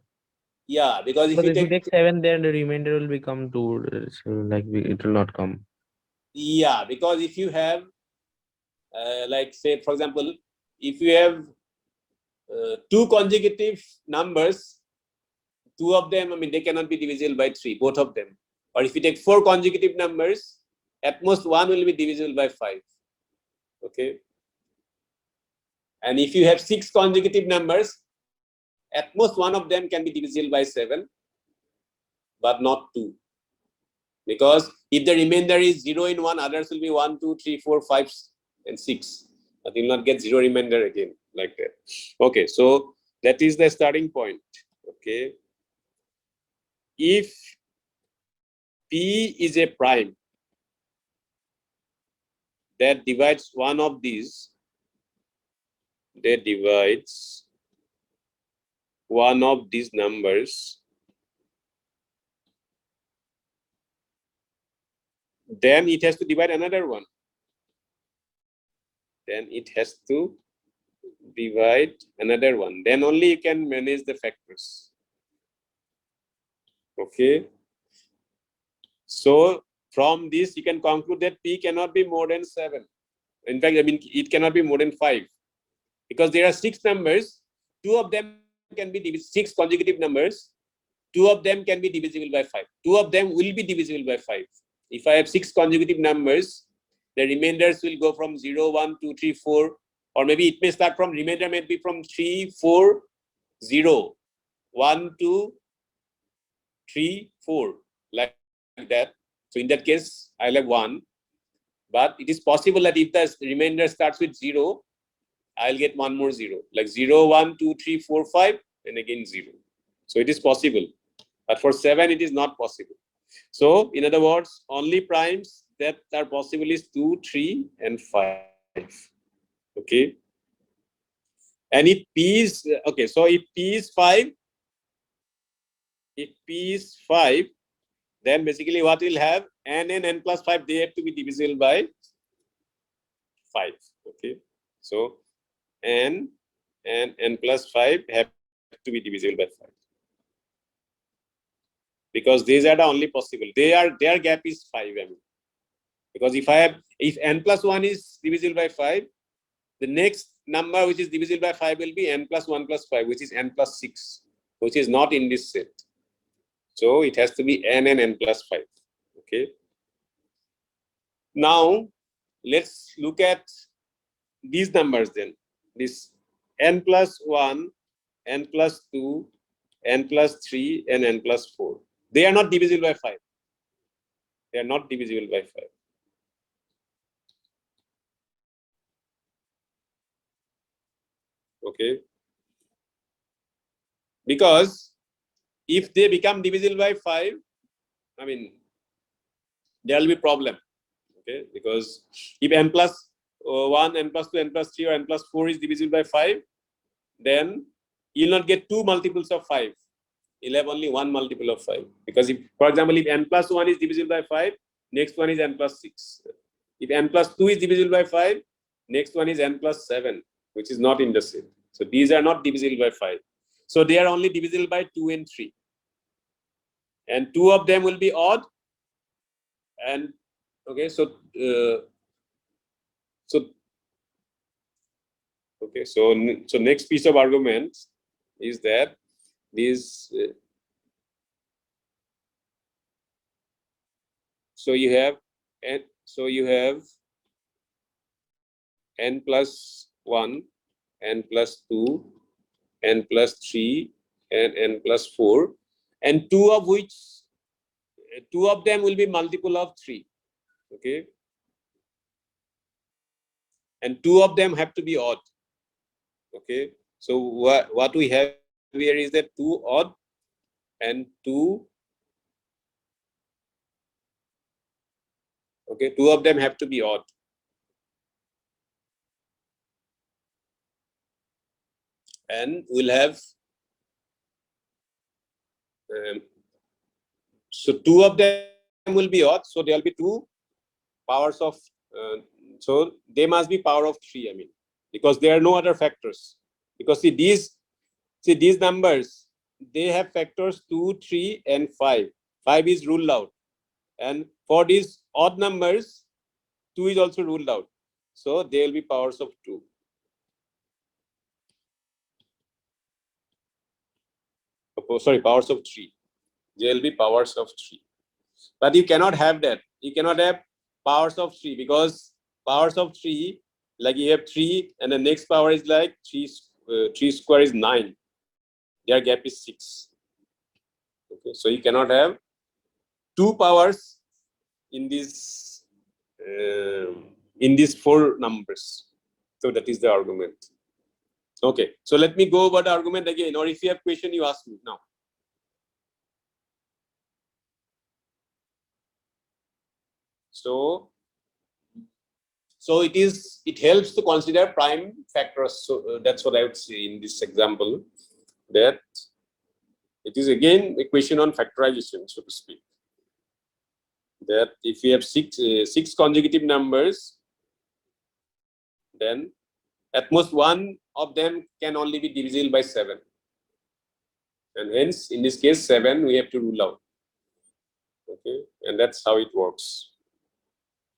yeah, because if But you if you take, take 7, then the remainder will become 2. So like it will not come. yeah, because if you have like, say for example, if you have 2 consecutive numbers, 2 of them, I mean, they cannot be divisible by 3, both of them. Or if you take 4 consecutive numbers, at most 1 will be divisible by 5. Okay, and if you have 6 consecutive numbers, at most 1 of them can be divisible by 7, but not 2. Because if the remainder is 0 in 1, others will be 1, 2, 3, 4, 5, and 6. but you will not get zero remainder again like that. Okay, so that is the starting point. Okay, if P is a prime that divides one of these, that divides one of these numbers, then it has to divide another one. Then it has to divide another one. Then only you can manage the factors. Okay. So from this, you can conclude that P cannot be more than 7. In fact, I mean, it cannot be more than 5. Because there are 6 numbers, 2 of them can be 6 consecutive numbers, 2 of them can be divisible by 5. 2 of them will be divisible by 5. If I have 6 consecutive numbers, the remainders will go from 0, 1, 2, 3, 4, or maybe it may start from, remainder may be from 3, 4, 0, 1, 2, 3, 4, like that. So in that case, I'll have 1. But it is possible that if the remainder starts with 0, I'll get one more 0, like 0, 1, 2, 3, 4, 5, and again 0. So it is possible. But for 7, it is not possible. So in other words, only primes that are possible is 2, 3, and 5. Okay. And if P is, okay, so if P is 5, then basically what we'll have, n and n plus 5, they have to be divisible by 5. Okay. So n and n plus 5 have to be divisible by 5. Because these are the only possible. Their gap is 5. I mean. Because if n plus 1 is divisible by 5, the next number which is divisible by 5 will be n plus 1 plus 5, which is n plus 6, which is not in this set. So it has to be n and n plus 5. Okay. Now let's look at these numbers then. This n plus 1, n plus 2, n plus 3, and n plus 4. They are not divisible by 5. They are not divisible by 5. Okay. Because if they become divisible by 5, I mean, there will be problem. Okay. Because if n plus 1, n plus 2, n plus 3, or n plus 4 is divisible by 5, then you will not get 2 multiples of 5. You'll have only 1 multiple of 5. Because if, for example, if n plus 1 is divisible by 5, next one is n plus 6. If n plus 2 is divisible by 5, next one is n plus 7, which is not in the set. So these are not divisible by 5. So they are only divisible by 2 and 3. And 2 of them will be odd. And okay, so next piece of argument is that these so you have n plus 1, n plus 2, n plus 3, and n plus 4, and 2 of them will be multiple of 3. Okay, and 2 of them have to be odd. Okay, so what we have here is that 2 odd and 2. Okay, 2 of them have to be odd. And we'll have so 2 of them will be odd, so there will be 2 powers of so they must be power of 3, I mean, because there are no other factors. Because see these numbers, they have factors 2, 3, and 5. 5 is ruled out, and for these odd numbers, 2 is also ruled out, so they will be powers of 2. Oh, sorry, powers of 3. They will be powers of 3. But you cannot have that. You cannot have powers of 3, because powers of 3, like you have 3, and the next power is like 3 square is 9. Their gap is 6. Okay, so you cannot have 2 powers in these 4 numbers. So that is the argument. Okay, so let me go over the argument again, or if you have question, you ask me now. So it helps to consider prime factors. So that's what I would say in this example, that it is again a question on factorization, so to speak. That if we have six consecutive numbers, then at most one of them can only be divisible by 7. And hence, in this case, 7 we have to rule out. Okay, and that's how it works.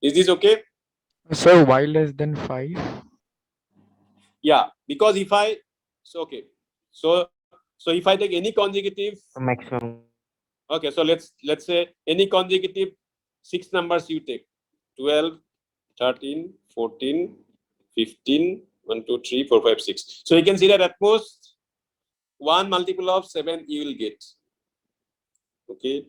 Is this okay? So y less than 5? Yeah, because if I, so okay, so if I take any consecutive Maximum. Okay, so let's say any consecutive 6 numbers you take, 12, 13, 14, 15, 1, 2, 3, 4, 5, 6. So you can see that at most one multiple of 7 you will get. Okay,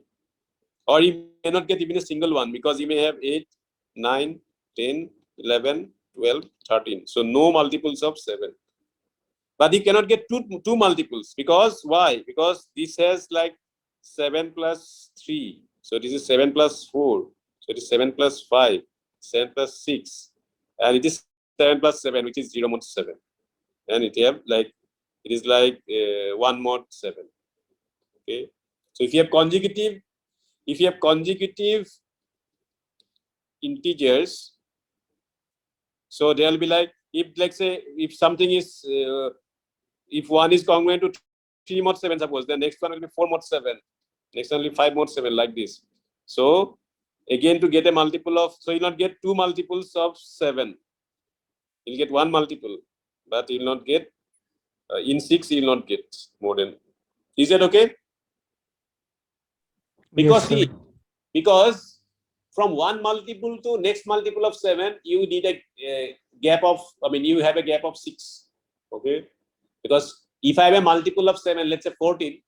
or you may not get even a single one, because you may have 8, 9, 10, 11, 12, 13. So no multiples of 7. But you cannot get two multiples, because why? Because this has like 7 plus 3. So this is 7 plus 4. So it is 7 plus 5, 7 plus 6. And it is 7 plus 7, which is 0 mod 7. And it have like, it is like 1 mod 7. Okay. So if you have consecutive integers, so there will be like, if let's say if something is if one is congruent to 3 mod 7, suppose, the next one will be 4 mod 7, next one will be 5 mod 7, like this. So again, to get a multiple of, so you'll not get two multiples of 7, you'll get one multiple, but you'll not get in 6 you'll not get more than. Is that okay? Because Yes, sir. because from one multiple to next multiple of 7, you need a gap of, you have a gap of 6. Okay, because if I have a multiple of 7, let's say 14,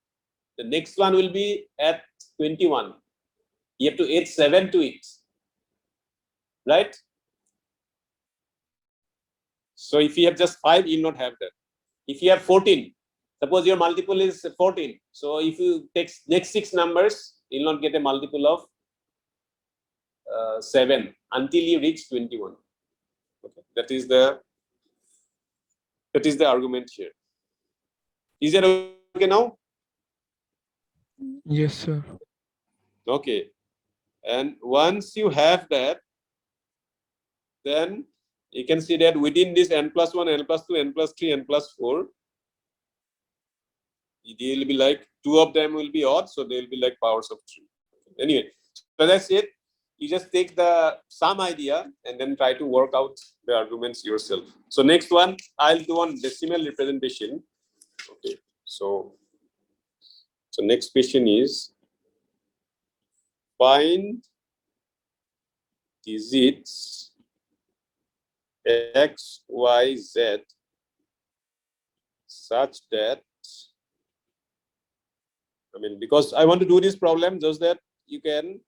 the next one will be at 21. You have to add 7 to it, right? So if you have just 5, you will not have that. If you have 14, suppose your multiple is 14. So if you take next 6 numbers, you will not get a multiple of 7 until you reach 21. Okay, that is the argument here. Is that okay now? Yes, sir. Okay. And once you have that, then you can see that within this n plus 1, n plus 2, n plus 3, n plus 4, they will be like, 2 of them will be odd, so they will be like powers of 3. Anyway, so that's it. You just take the sum idea and then try to work out the arguments yourself. So next one, I'll do on decimal representation. Okay, so next question is, find digits x, y, z such that, because I want to do this problem just that you can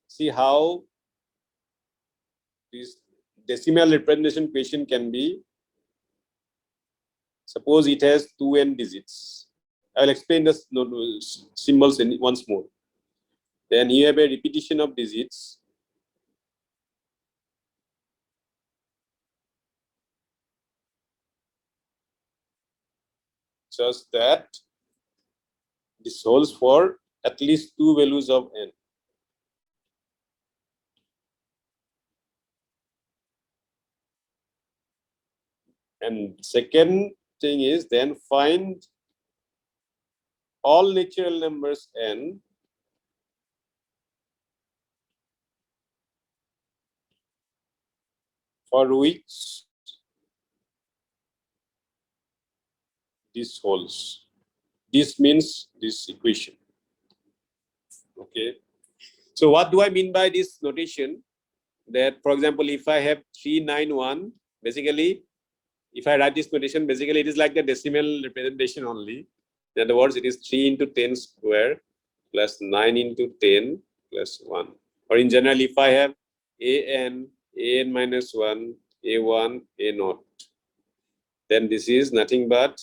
see how this decimal representation question can be. Suppose it has 2n digits. I'll explain the symbols once more. Then you have a repetition of digits. Just that this holds for at least 2 values of n. And second thing is, then find all natural numbers n for which this holds. This means this equation. Okay. So what do I mean by this notation? That, for example, if I have 391, basically, if I write this notation, basically it is like the decimal representation only. In other words, it is 3 into 10 square plus 9 into 10 plus 1. Or in general, if I have an minus 1, a1, a0. then this is nothing but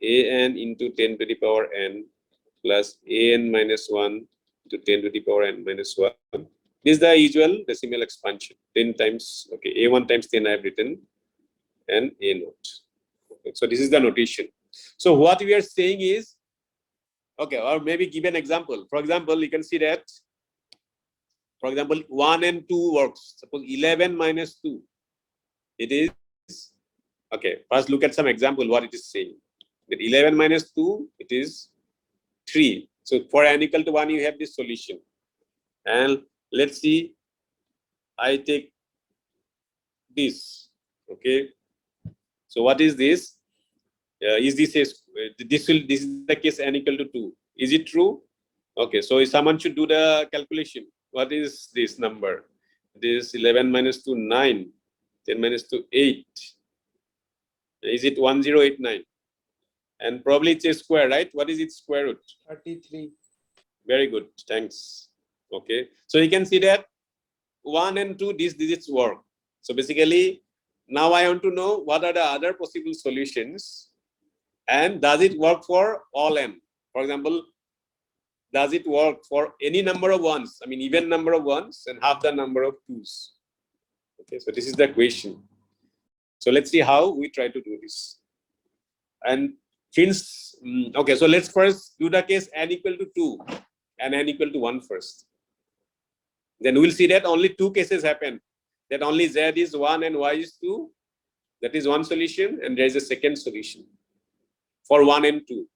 an into 10 to the power n plus an minus 1 to 10 to the power n minus 1. This is the usual decimal expansion. 10 times, okay, a1 times 10 I have written, and a naught. Okay, so this is the notation. So what we are saying is, okay, or maybe give an example. For example, you can see that, for example, 1 and 2 works. Suppose 11 minus 2. It is, okay, first look at some example, what it is saying. With 11 minus 2, it is 3. So for n equal to 1, you have this solution. And let's see, I take this, okay. So what is this? Is this this is the case n equal to 2? Is it true? Okay, so if someone should do the calculation. What is this number? This 11 minus 2, 9. 10 minus 2, 8. Is it 1089? And probably it's a square, right? What is its square root? 33. Very good, thanks. Okay, so you can see that 1 and 2, these digits work. So basically, now I want to know what are the other possible solutions, and does it work for all n? For example, does it work for any number of ones? I mean, even number of ones and half the number of twos. Okay, so this is the question. So let's see how we try to do this. And since, okay, so let's first do the case n equal to 2 and n equal to 1 first. Then we'll see that only two cases happen. That only z is 1 and y is 2. That is one solution, and there is a second solution for 1 and 2.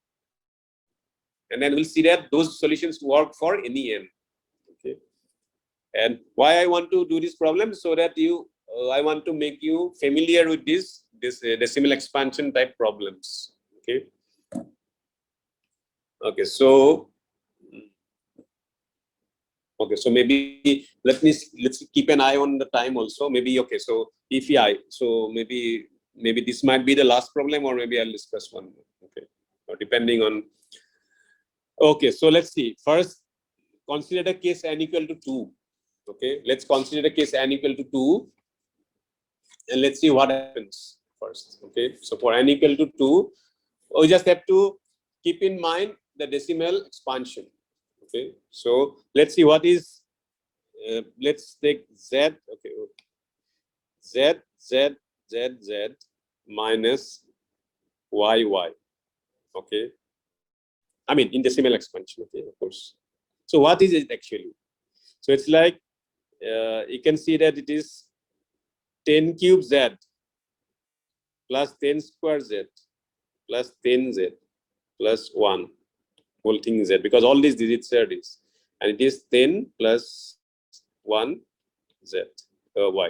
And then we'll see that those solutions work for any n. Okay. And why I want to do this problem, so that you, I want to make you familiar with this decimal expansion type problems. Okay. Okay. So maybe let's keep an eye on the time also. Maybe, okay, so if so maybe this might be the last problem, or maybe I'll discuss one more. Okay, or depending on. Okay, so let's see. First, consider the case n equal to 2. Okay, let's consider the case n equal to 2, and let's see what happens first. Okay, so for n equal to 2, we just have to keep in mind the decimal expansion. Okay, so let's see what is, let's take z, okay, z minus yy, okay, I mean in decimal expansion, okay, of course. So what is it actually? So it's like, you can see that it is 10 cube z plus 10 square z plus 10 z plus 1 whole thing z, because all these digits are this, and it is 10 plus 1 z y.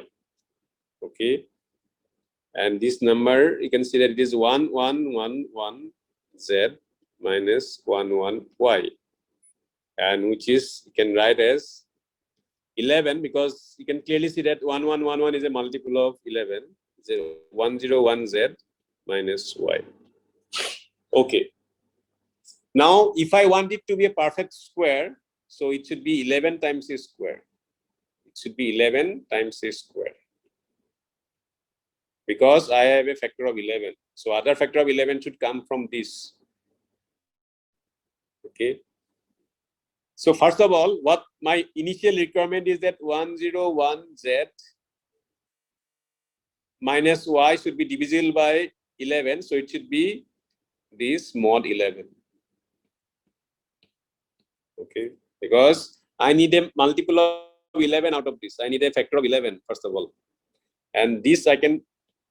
Okay, and this number you can see that it is 1 1 1 1 z minus 1 1 y, and which is, you can write as 11, because you can clearly see that 1 1 1 1 is a multiple of 11. 1 0 1 z minus y. Okay. Now, if I want it to be a perfect square, so it should be 11 times a square. It should be 11 times a square, because I have a factor of 11. So other factor of 11 should come from this. Okay. So first of all, what my initial requirement is that 101 z minus y should be divisible by 11. So it should be this mod 11. Okay, because I need a multiple of 11 out of this. I need a factor of 11 first of all, and this I can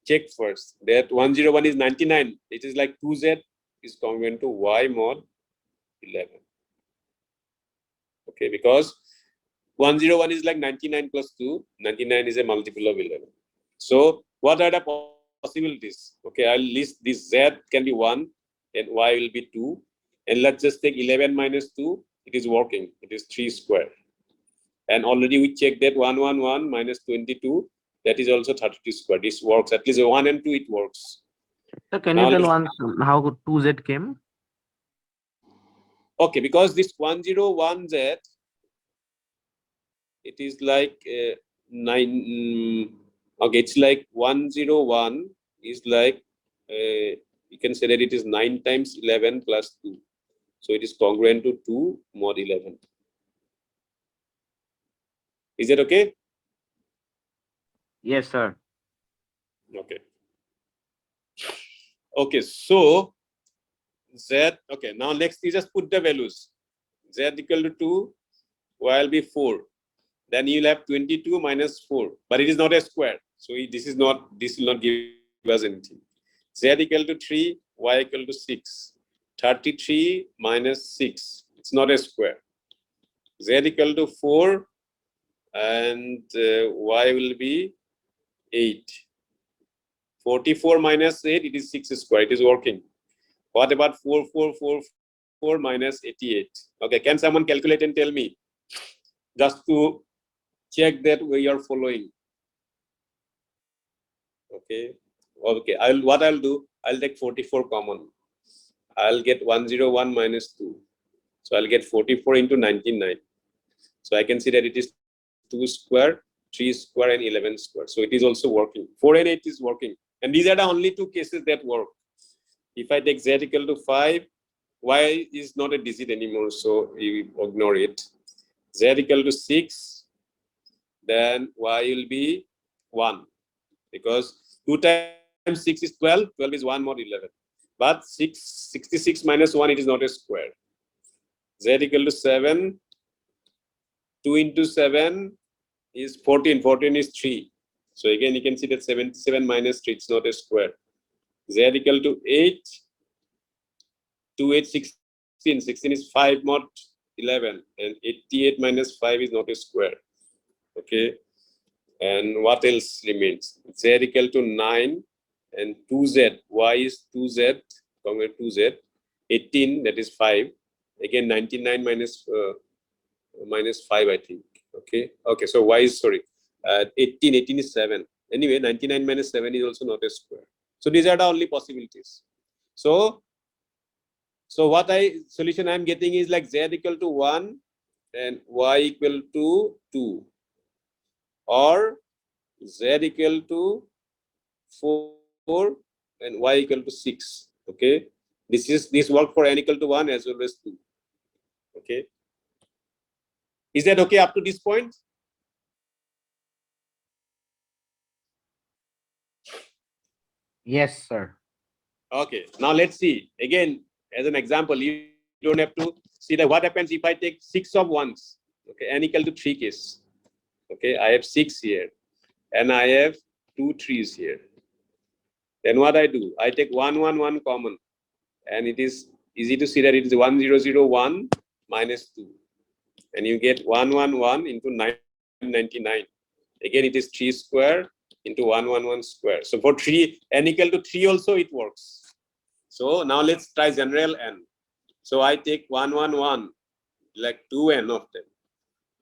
check first. That 101 is 99. It is like 2z is congruent to y mod 11. Okay, because 101 is like 99 plus 2. 99 is a multiple of 11. So what are the possibilities? Okay, I'll list this. Z can be 1 and y will be 2. And let's just take 11 minus 2. It is working. It is 3 square. And already we checked that 111 minus 22. That is also 32 square. This works. At least 1 and 2 it works. So can Now you tell once how 2z came? Okay, because this 101z, it is like 9. Okay, it's like 101 is like you can say that it is 9 times 11 plus 2. So it is congruent to 2 mod 11. Is that okay? Yes, sir. Okay. Okay, so Z, okay, now next you just put the values. Z equal to 2, Y will be 4. Then you'll have 22 minus 4, but it is not a square. So this will not give us anything. Z equal to 3, Y equal to 6. 33 minus 6, it's not a square. Z equal to 4 and Y will be 8. 44 minus 8, it is 6 square, it is working. What about 4444 minus 88? Okay, can someone calculate and tell me? Just to check that we are following. Okay, what I'll do, I'll take 44 common. I'll get 101 minus 2. So I'll get 44 into 99. So I can see that it is 2 square, 3 square, and 11 square. So it is also working. 4 and 8 is working. And these are the only two cases that work. If I take Z equal to 5, Y is not a digit anymore, so you ignore it. Z equal to 6, then Y will be 1. Because 2 times 6 is 12, 12 is 1 mod 11. But 66 minus 1, it is not a square. Z equal to 7, 2 into 7 is 14, 14 is 3. So again, you can see that 77 minus 3, it's not a square. Z equal to 8, 2, 8, 16, 16 is 5 mod 11, and 88 minus 5 is not a square. Okay, and what else remains? Z equal to 9, and 2Z, Y is 2Z, 2Z, 18, that is 5. Again, 99 minus 5, I think. Okay, so Y is, 18 is 7. Anyway, 99 minus 7 is also not a square. So these are the only possibilities. So what solution I'm getting is like Z equal to 1 and Y equal to 2, or Z equal to 4 and Y equal to 6. Okay, this work for N equal to 1 as well as 2. Okay, is that okay up to this point? Yes, sir. Okay, now let's see again as an example. You don't have to see that what happens if I take 6 of 1s. Okay, N equal to 3 case. Okay, I have 6 here and I have 2 3s here. Then what I do, I take 1 1 1 common, and it is easy to see that it is 1 0 0 1 minus 2, and you get 1 1 1 into 999. Again, it is 3 square into 1 1 1 square. So for 3, N equal to 3 also it works. So now let's try general N. So I take 1 1 1, like 2n of them,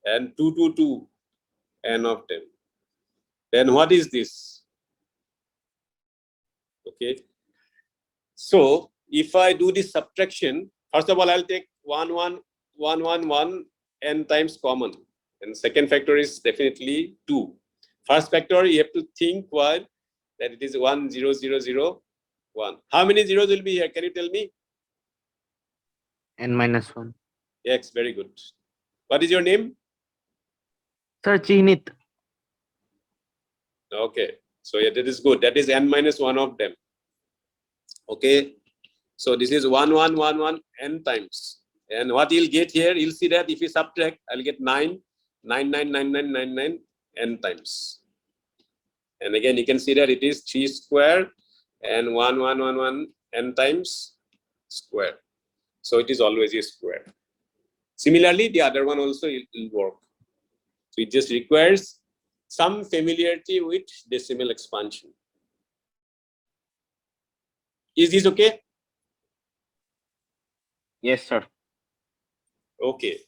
and 2 2 2 n of them. Then what is this? Okay, so if I do this subtraction, first of all, I'll take 1 1 1 1 1 n times common, and second factor is definitely 2. First factor, you have to think while that it is 1 0 0 0 1. How many zeros will be here? Can you tell me? N minus 1. Yes, very good. What is your name? Sir, Chinit. Okay, so yeah, that is good. That is n minus 1 of them. Okay, so this is 1 1 1 1 n times. And what you'll get here, you'll see that if you subtract, I'll get 9 9 9 9 9 9 9 n times. And again, you can see that it is 3 square and 1 1 1 1 n times square. So it is always a square. Similarly, the other one also will work. So it just requires some familiarity with decimal expansion. Is this okay? Yes, sir. Okay.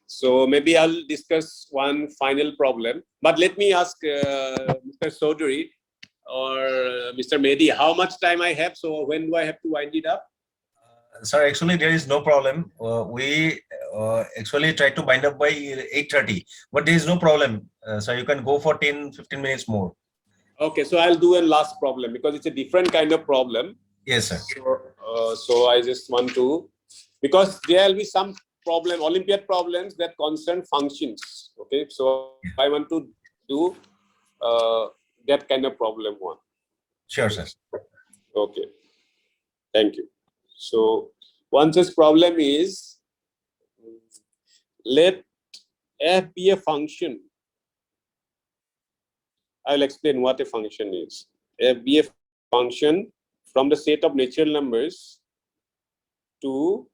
So maybe I'll discuss one final problem. But let me ask Mr. Chaudhary or Mr. Mehdi, how much time I have? So when do I have to wind it up? Sir, actually there is no problem. We actually try to bind up by 8:30, but there is no problem. So you can go for 10-15 minutes more. Okay, so I'll do a last problem because it's a different kind of problem. Yes, sir. So I just want to, because there will be some problem, Olympiad problems that concern functions. Okay, so I want to do that kind of problem one. Sure, sir. Okay, thank you. So one such problem is, let f be a function. I'll explain what a function is. F be a function from the set of natural numbers to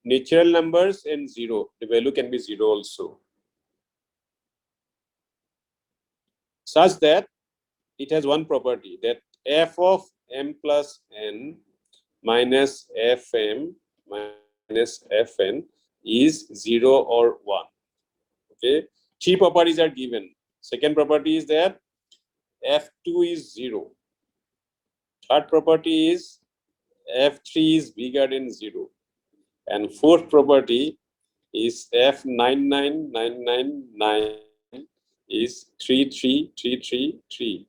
natural numbers and 0. The value can be 0 also. Such that it has one property, that f of m plus n minus fm minus fn is 0 or 1. Okay. Three properties are given. Second property is that f2 is 0. Third property is f3 is bigger than 0. And fourth property is f99999 is 33333.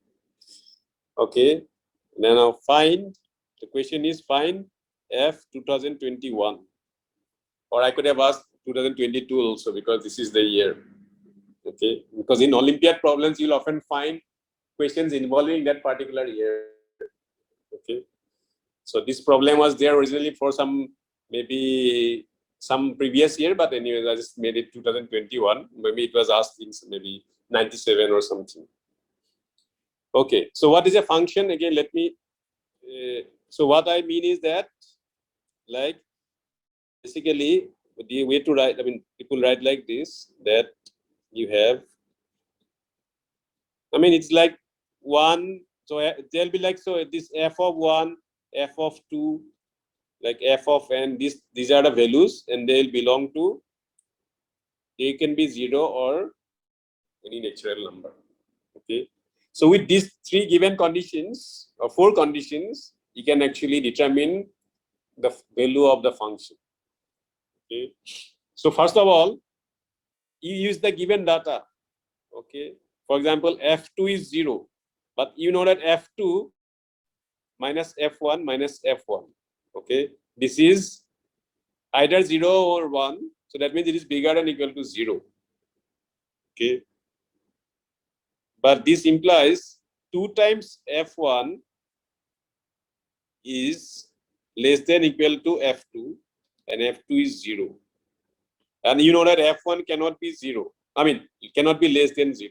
Okay. Now find, the question is find f 2021. Or I could have asked 2022 also, because this is the year. Okay. Because in Olympiad problems, you'll often find questions involving that particular year. Okay. So this problem was there originally for some, maybe some previous year, but anyways, I just made it 2021. Maybe it was asked in maybe 97 or something. Okay, so what is a function? Again, let me, so what I mean is that, like, basically, the way to write, I mean, people write like this, that you have, I mean, it's like 1, so there'll be like, so this f of 1, f of 2, like f of n, these are the values, and they'll belong to, they can be 0 or any natural number. Okay, so with these three given conditions or four conditions, you can actually determine the value of the function. Okay, so first of all, you use the given data. Okay, for example, f2 is 0, but you know that f2 minus f1 minus f1. Okay, this is either 0 or 1, so that means it is bigger than or equal to 0. Okay, but this implies 2 times f1 is less than or equal to f2, and f2 is 0. And you know that f1 cannot be 0. I mean, it cannot be less than 0,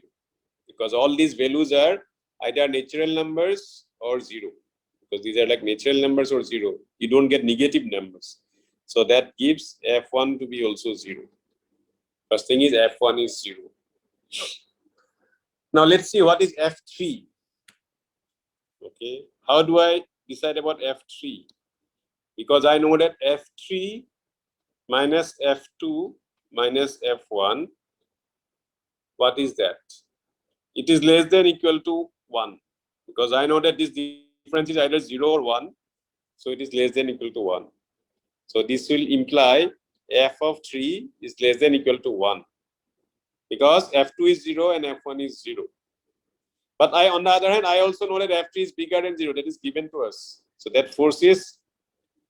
because all these values are either natural numbers or 0. Because these are like natural numbers or 0. You don't get negative numbers. So that gives f1 to be also 0. First thing is f1 is 0. Now let's see what is f3. Okay, how do I decide about f3? Because I know that f3 minus f2 minus f1, what is that? It is less than or equal to 1, because I know that this difference is either 0 or 1, so it is less than or equal to 1. So this will imply f of 3 is less than or equal to 1, because f2 is 0 and f1 is 0. But on the other hand, I also know that f3 is bigger than 0, that is given to us. So that forces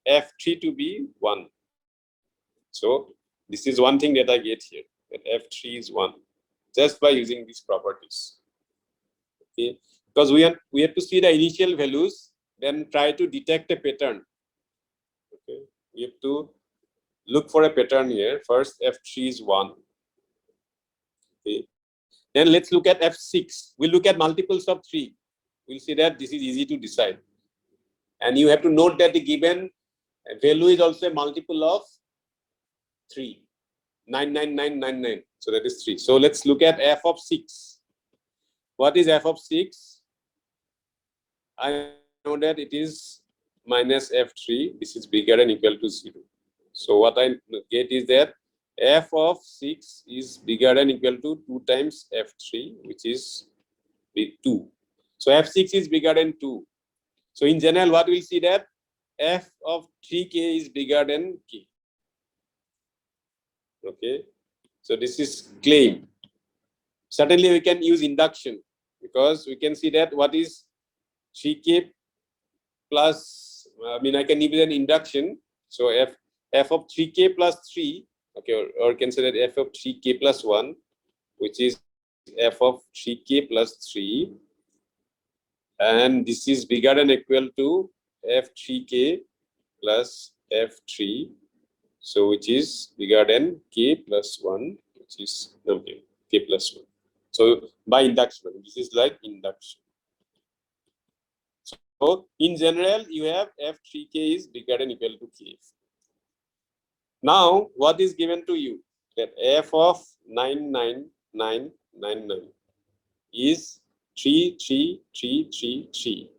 f3 to be 1. So this is one thing that I get here, that f3 is 1, just by using these properties. Okay, because we have to see the initial values, then try to detect a pattern. Okay, we have to look for a pattern here. First, f3 is 1. Okay, then let's look at f6. We'll look at multiples of 3. We'll see that this is easy to decide. And you have to note that the given value is also a multiple of 3. 99999. So that is 3. So let's look at f of 6. What is f of 6? I know that it is minus f3. This is bigger than or equal to 0. So what I get is that f of 6 is bigger than or equal to 2 times f3, which is 2. So f6 is bigger than 2. So in general, what we'll see that f of 3k is bigger than k. Okay, so this is claim. Certainly we can use induction. because we can see that what is 3k plus, I can give it an induction. So f of 3k plus 3, okay, or can say that f of 3k plus 1, which is f of 3k plus 3, and this is bigger than or equal to f3k plus f3, so which is bigger than k plus 1, which is okay, k plus 1. So by induction, this is like induction. So in general, you have f3k is bigger than or equal to k. Now, what is given to you? That f of 99999 is 33333.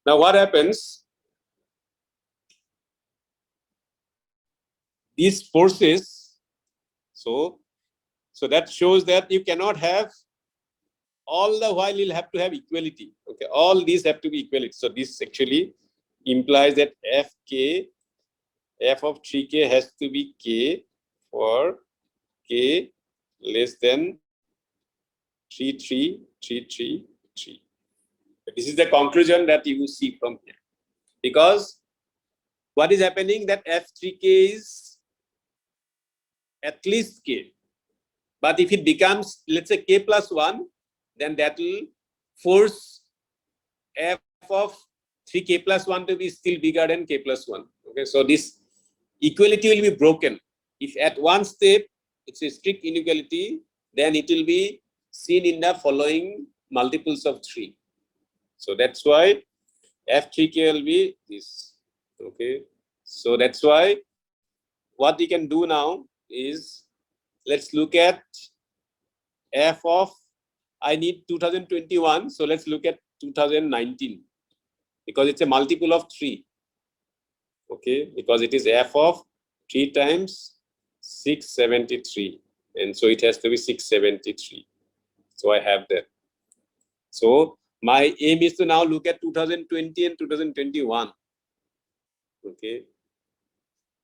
Now, what happens? These forces, so that shows that you cannot have all the while you'll have to have equality. Okay, all these have to be equality. So this actually implies that f of 3k has to be k for k less than 33333. This is the conclusion that you see from here. Because what is happening, that f3k is at least k. But if it becomes, let's say, k plus 1, then that will force f of 3k plus 1 to be still bigger than k plus 1. Okay, so this equality will be broken. If at one step it's a strict inequality, then it will be seen in the following multiples of 3. So that's why f3k will be this. Okay, so that's why what we can do now is, let's look at f of, I need 2021, so let's look at 2019, because it's a multiple of 3. Okay, because it is f of 3 times 673, and so it has to be 673. So I have that. So my aim is to now look at 2020 and 2021. Okay,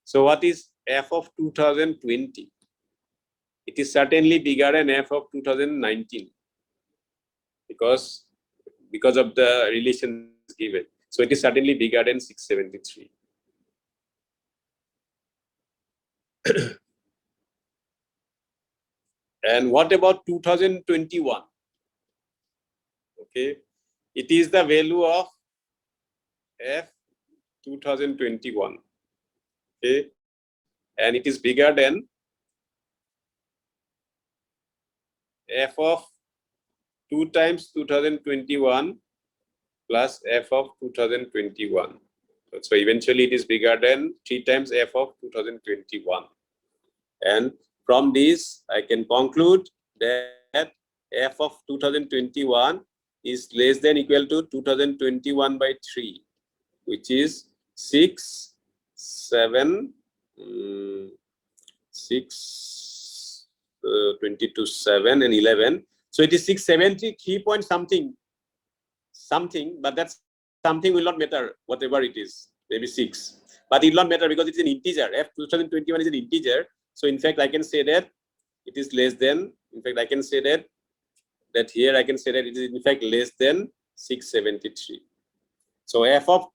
so what is f of 2020? It is certainly bigger than f of 2019 because of the relations given. So it is certainly bigger than 673. And what about 2021? Okay, it is the value of f 2021. Okay, and it is bigger than f of 2 times 2021 plus f of 2021. So eventually it is bigger than 3 times f of 2021. And from this, I can conclude that f of 2021 is less than or equal to 2021 by 3, which is 6, 7, 6, 22, 7, and 11. So it is 673 point something, but that's something will not matter, whatever it is, maybe 6. But it will not matter because it's an integer. F 2021 is an integer. So in fact, I can say that it is less than, in fact, I can say that here I can say that it is in fact less than 673. So f of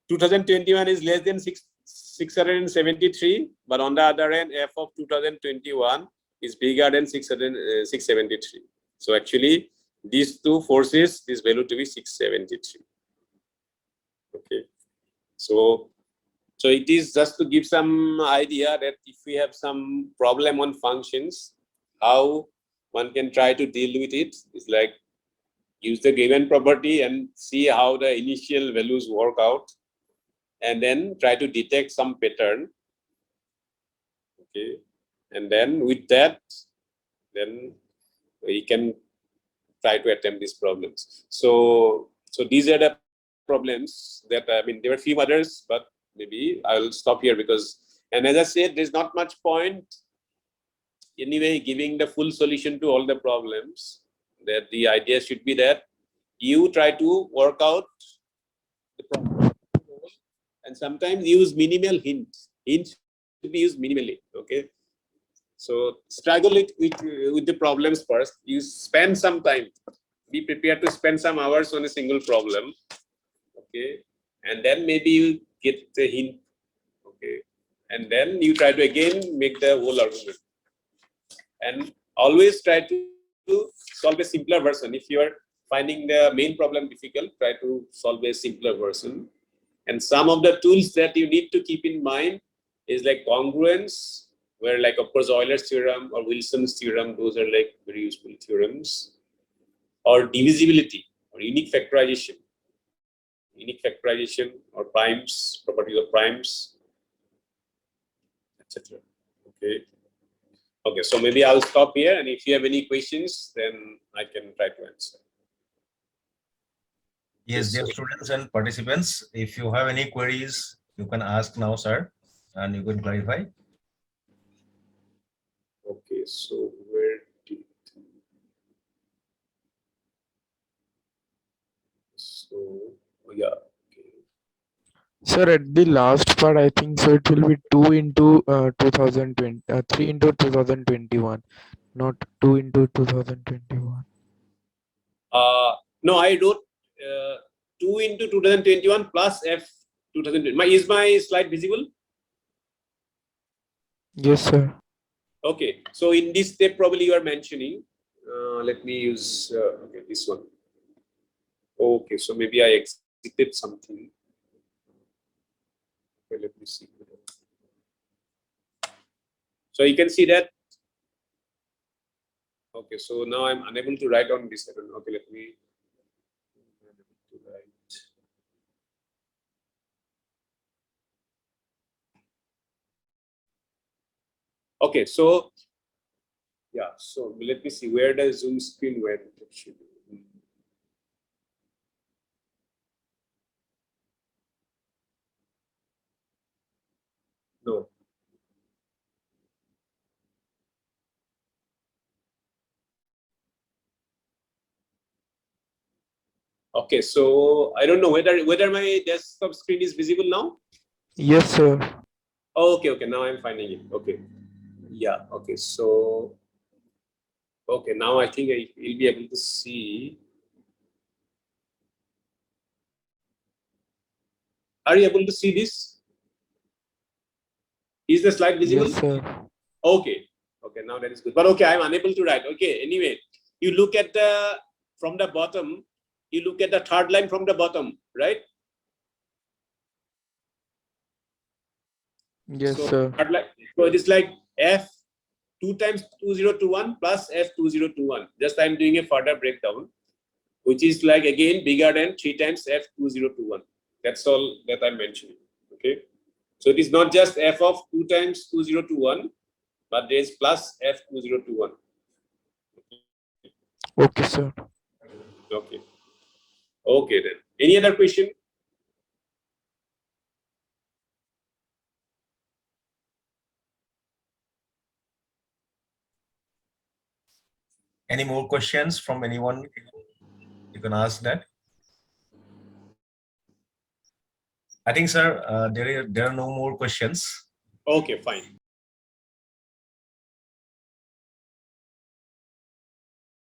2021 is less than 673, but on the other hand, f of 2021 is bigger than 673. So actually, these two forces this value to be 673. Okay, so it is just to give some idea that if we have some problem on functions, how one can try to deal with it is like use the given property and see how the initial values work out, and then try to detect some pattern. Okay, and then with that, then we can try to attempt these problems. So these are the problems that, there are a few others, but maybe I'll stop here because, and as I said, there's not much point anyway giving the full solution to all the problems. That the idea should be that you try to work out the problem and sometimes use minimal hints. Hints should be used minimally. Okay, so struggle it with the problems first. You spend some time be prepared to spend some hours on a single problem. Okay, and then maybe you get the hint. Okay, and then you try to again make the whole argument, and always try to solve a simpler version. If you are finding the main problem difficult, try to solve a simpler version. And some of the tools that you need to keep in mind is like congruence, where like of course Euler's theorem or Wilson's theorem, those are like very useful theorems, or divisibility or unique factorization or primes, properties of primes, etc. Okay. Okay, so maybe I'll stop here, and if you have any questions, then I can try to answer. Yes, dear students and participants, if you have any queries, you can ask now, sir, and you can clarify. Okay, so where did yeah. Okay. Sir, at the last part, I think so it will be 2 into 2020, 3 into 2021, not 2 into 2021. No, I wrote 2 into 2021 plus F 2020. Is my slide visible? Yes, sir. Okay, so in this step, probably you are mentioning. Let me use okay, this one. Okay, so maybe I exited something. Okay, let me see. So you can see that. Okay, so now I'm unable to write on this. Okay, let me. Okay, so yeah, so let me see, where does Zoom screen went actually? No. Okay, so I don't know whether my desktop screen is visible now. Yes, sir. Oh, okay, now I'm finding it. Okay, yeah, okay, so okay, now I think I will be able to see. Are you able to see this? Is the slide visible? Yes, sir. Okay, now that is good. But okay, I'm unable to write. Okay, anyway, you look at from the bottom, you look at the third line from the bottom, right? Yes, so, sir. So it is like F 2 times 2021 plus F 2021. Just I'm doing a further breakdown, which is like again bigger than 3 times F 2021. That's all that I'm mentioning. Okay. So it is not just F of 2 times 2021, but there is plus F 2021. Okay, sir. Okay. Okay then. Any other question? Any more questions from anyone? You can ask that. I think, sir, there are no more questions. Okay, fine.